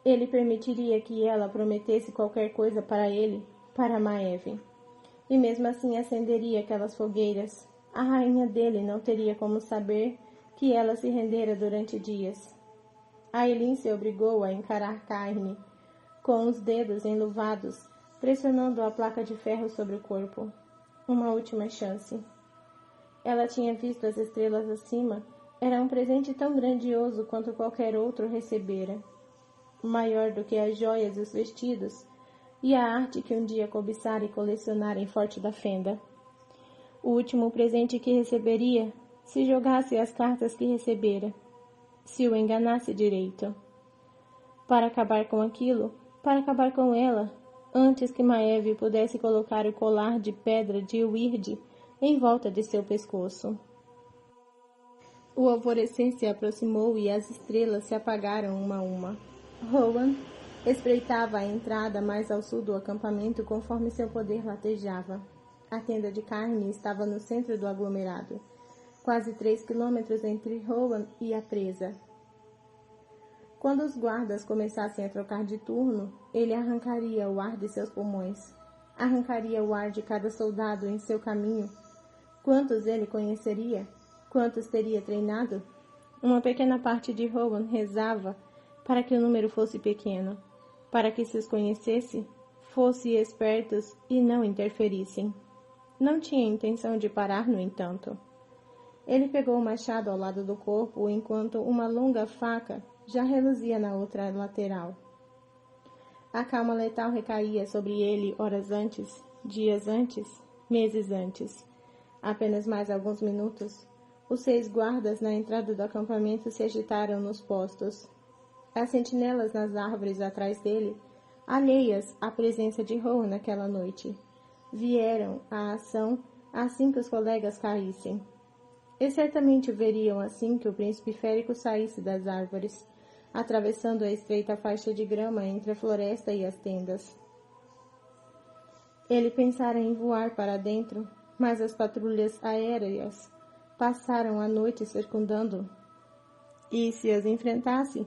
Ele permitiria que ela prometesse qualquer coisa para ele, para Maeve. E mesmo assim acenderia aquelas fogueiras. A rainha dele não teria como saber que ela se rendera durante dias. Ailin se obrigou a encarar Carne, com os dedos enluvados, pressionando a placa de ferro sobre o corpo. Uma última chance. Ela tinha visto as estrelas acima. Era um presente tão grandioso quanto qualquer outro recebera. Maior do que as joias e os vestidos, e a arte que um dia cobiçara e colecionara em Forte da Fenda. O último presente que receberia, se jogasse as cartas que recebera, se o enganasse direito. Para acabar com aquilo, para acabar com ela, antes que Maeve pudesse colocar o colar de pedra de Wyrd em volta de seu pescoço. O alvorecer se aproximou e as estrelas se apagaram uma a uma. Rowan espreitava a entrada mais ao sul do acampamento conforme seu poder latejava. A tenda de Carne estava no centro do aglomerado, quase 3 quilômetros entre Rowan e a presa. Quando os guardas começassem a trocar de turno, ele arrancaria o ar de seus pulmões. Arrancaria o ar de cada soldado em seu caminho. Quantos ele conheceria? Quantos teria treinado? Uma pequena parte de Rowan rezava para que o número fosse pequeno, para que se os conhecesse, fossem espertos e não interferissem. Não tinha intenção de parar, no entanto. Ele pegou o machado ao lado do corpo, enquanto uma longa faca já reluzia na outra lateral. A calma letal recaía sobre ele horas antes, dias antes, meses antes. Apenas mais alguns minutos. Os 6 guardas na entrada do acampamento se agitaram nos postos. As sentinelas nas árvores atrás dele, alheias à presença de Rowan naquela noite, vieram à ação assim que os colegas caíssem. E certamente o veriam assim que o príncipe férico saísse das árvores, atravessando a estreita faixa de grama entre a floresta e as tendas. Ele pensara em voar para dentro, mas as patrulhas aéreas passaram a noite circundando, e se as enfrentasse,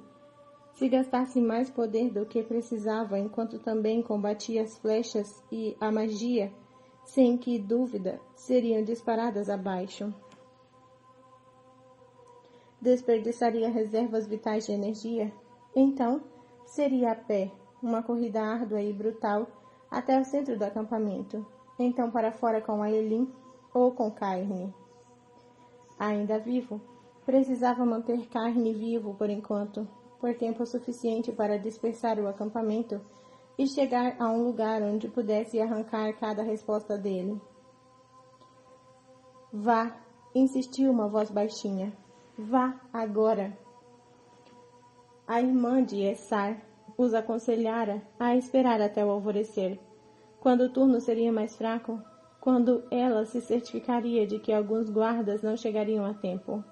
se gastasse mais poder do que precisava, enquanto também combatia as flechas e a magia, sem que dúvida seriam disparadas abaixo. Desperdiçaria reservas vitais de energia? Então, seria a pé, uma corrida árdua e brutal, até o centro do acampamento, então para fora com Aelin ou com Cairne. Ainda vivo, precisava manter Cairne vivo por enquanto, por tempo suficiente para dispersar o acampamento e chegar a um lugar onde pudesse arrancar cada resposta dele. Vá, insistiu uma voz baixinha. Vá agora. A irmã de Essar os aconselhara a esperar até o alvorecer, quando o turno seria mais fraco, quando ela se certificaria de que alguns guardas não chegariam a tempo.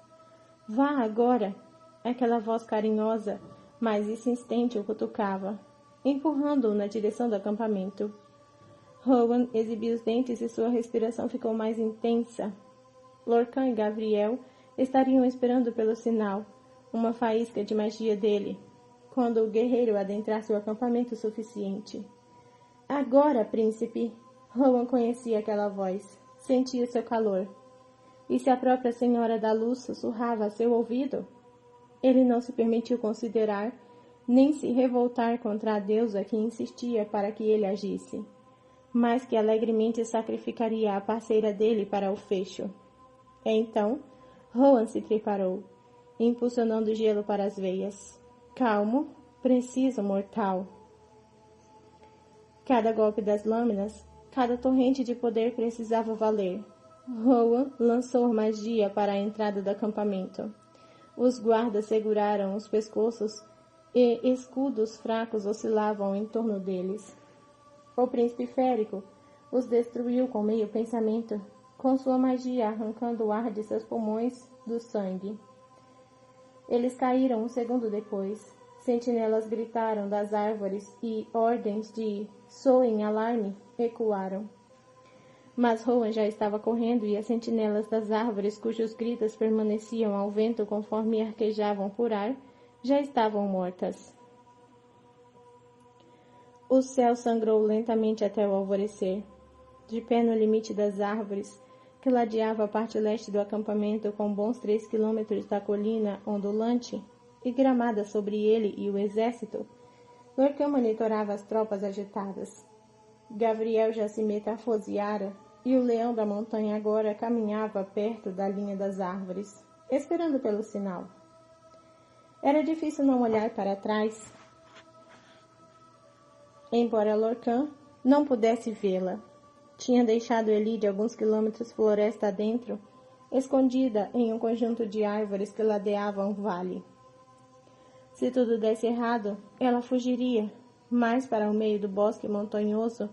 Vá agora! Aquela voz carinhosa, mas insistente o cutucava, empurrando-o na direção do acampamento. Rowan exibiu os dentes e sua respiração ficou mais intensa. Lorcan e Gavriel estariam esperando pelo sinal, uma faísca de magia dele, quando o guerreiro adentrasse o acampamento suficiente. Agora, príncipe! Rowan conhecia aquela voz, sentia seu calor. E se a própria Senhora da Luz sussurrava a seu ouvido? Ele não se permitiu considerar, nem se revoltar contra a deusa que insistia para que ele agisse, mas que alegremente sacrificaria a parceira dele para o fecho. Então, Rowan se preparou, impulsionando o gelo para as veias. Calmo, preciso, mortal. Cada golpe das lâminas, cada torrente de poder precisava valer. Rowan lançou magia para a entrada do acampamento. Os guardas seguraram os pescoços e escudos fracos oscilavam em torno deles. O príncipe férico os destruiu com meio pensamento, com sua magia arrancando o ar de seus pulmões do sangue. Eles caíram um segundo depois. Sentinelas gritaram das árvores e ordens de soem alarme ecoaram. Mas Rowan já estava correndo e as sentinelas das árvores, cujos gritos permaneciam ao vento conforme arquejavam por ar, já estavam mortas. O céu sangrou lentamente até o alvorecer. De pé no limite das árvores, que ladeava a parte leste do acampamento com bons 3 quilômetros da colina ondulante e gramada sobre ele e o exército, Lorcan monitorava as tropas agitadas. Gavriel já se metamorfoseara e o leão da montanha agora caminhava perto da linha das árvores, esperando pelo sinal. Era difícil não olhar para trás, embora Lorcan não pudesse vê-la. Tinha deixado Elide alguns quilômetros floresta adentro, escondida em um conjunto de árvores que ladeavam o vale. Se tudo desse errado, ela fugiria, mais para o meio do bosque montanhoso,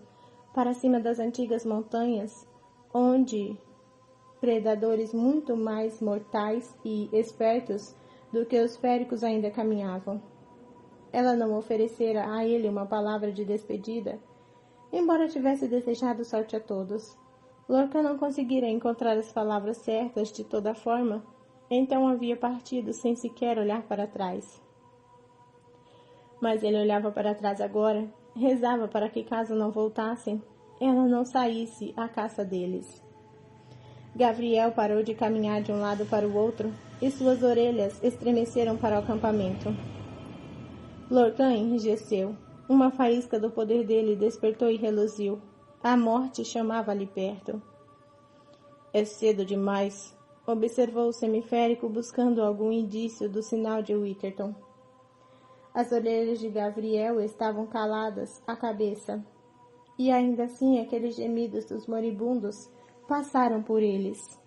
para cima das antigas montanhas, onde predadores muito mais mortais e espertos do que os féricos ainda caminhavam. Ela não oferecera a ele uma palavra de despedida, embora tivesse desejado sorte a todos. Lorcan não conseguira encontrar as palavras certas de toda forma, então havia partido sem sequer olhar para trás. Mas ele olhava para trás agora, rezava para que, caso não voltassem, ela não saísse à caça deles. Gavriel parou de caminhar de um lado para o outro e suas orelhas estremeceram para o acampamento. Lorcan enrijeceu. Uma faísca do poder dele despertou e reluziu. A morte chamava ali perto. É cedo demais, observou o semiférico buscando algum indício do sinal de Witherton. As orelhas de Gavriel estavam caladas à cabeça, e ainda assim aqueles gemidos dos moribundos passaram por eles.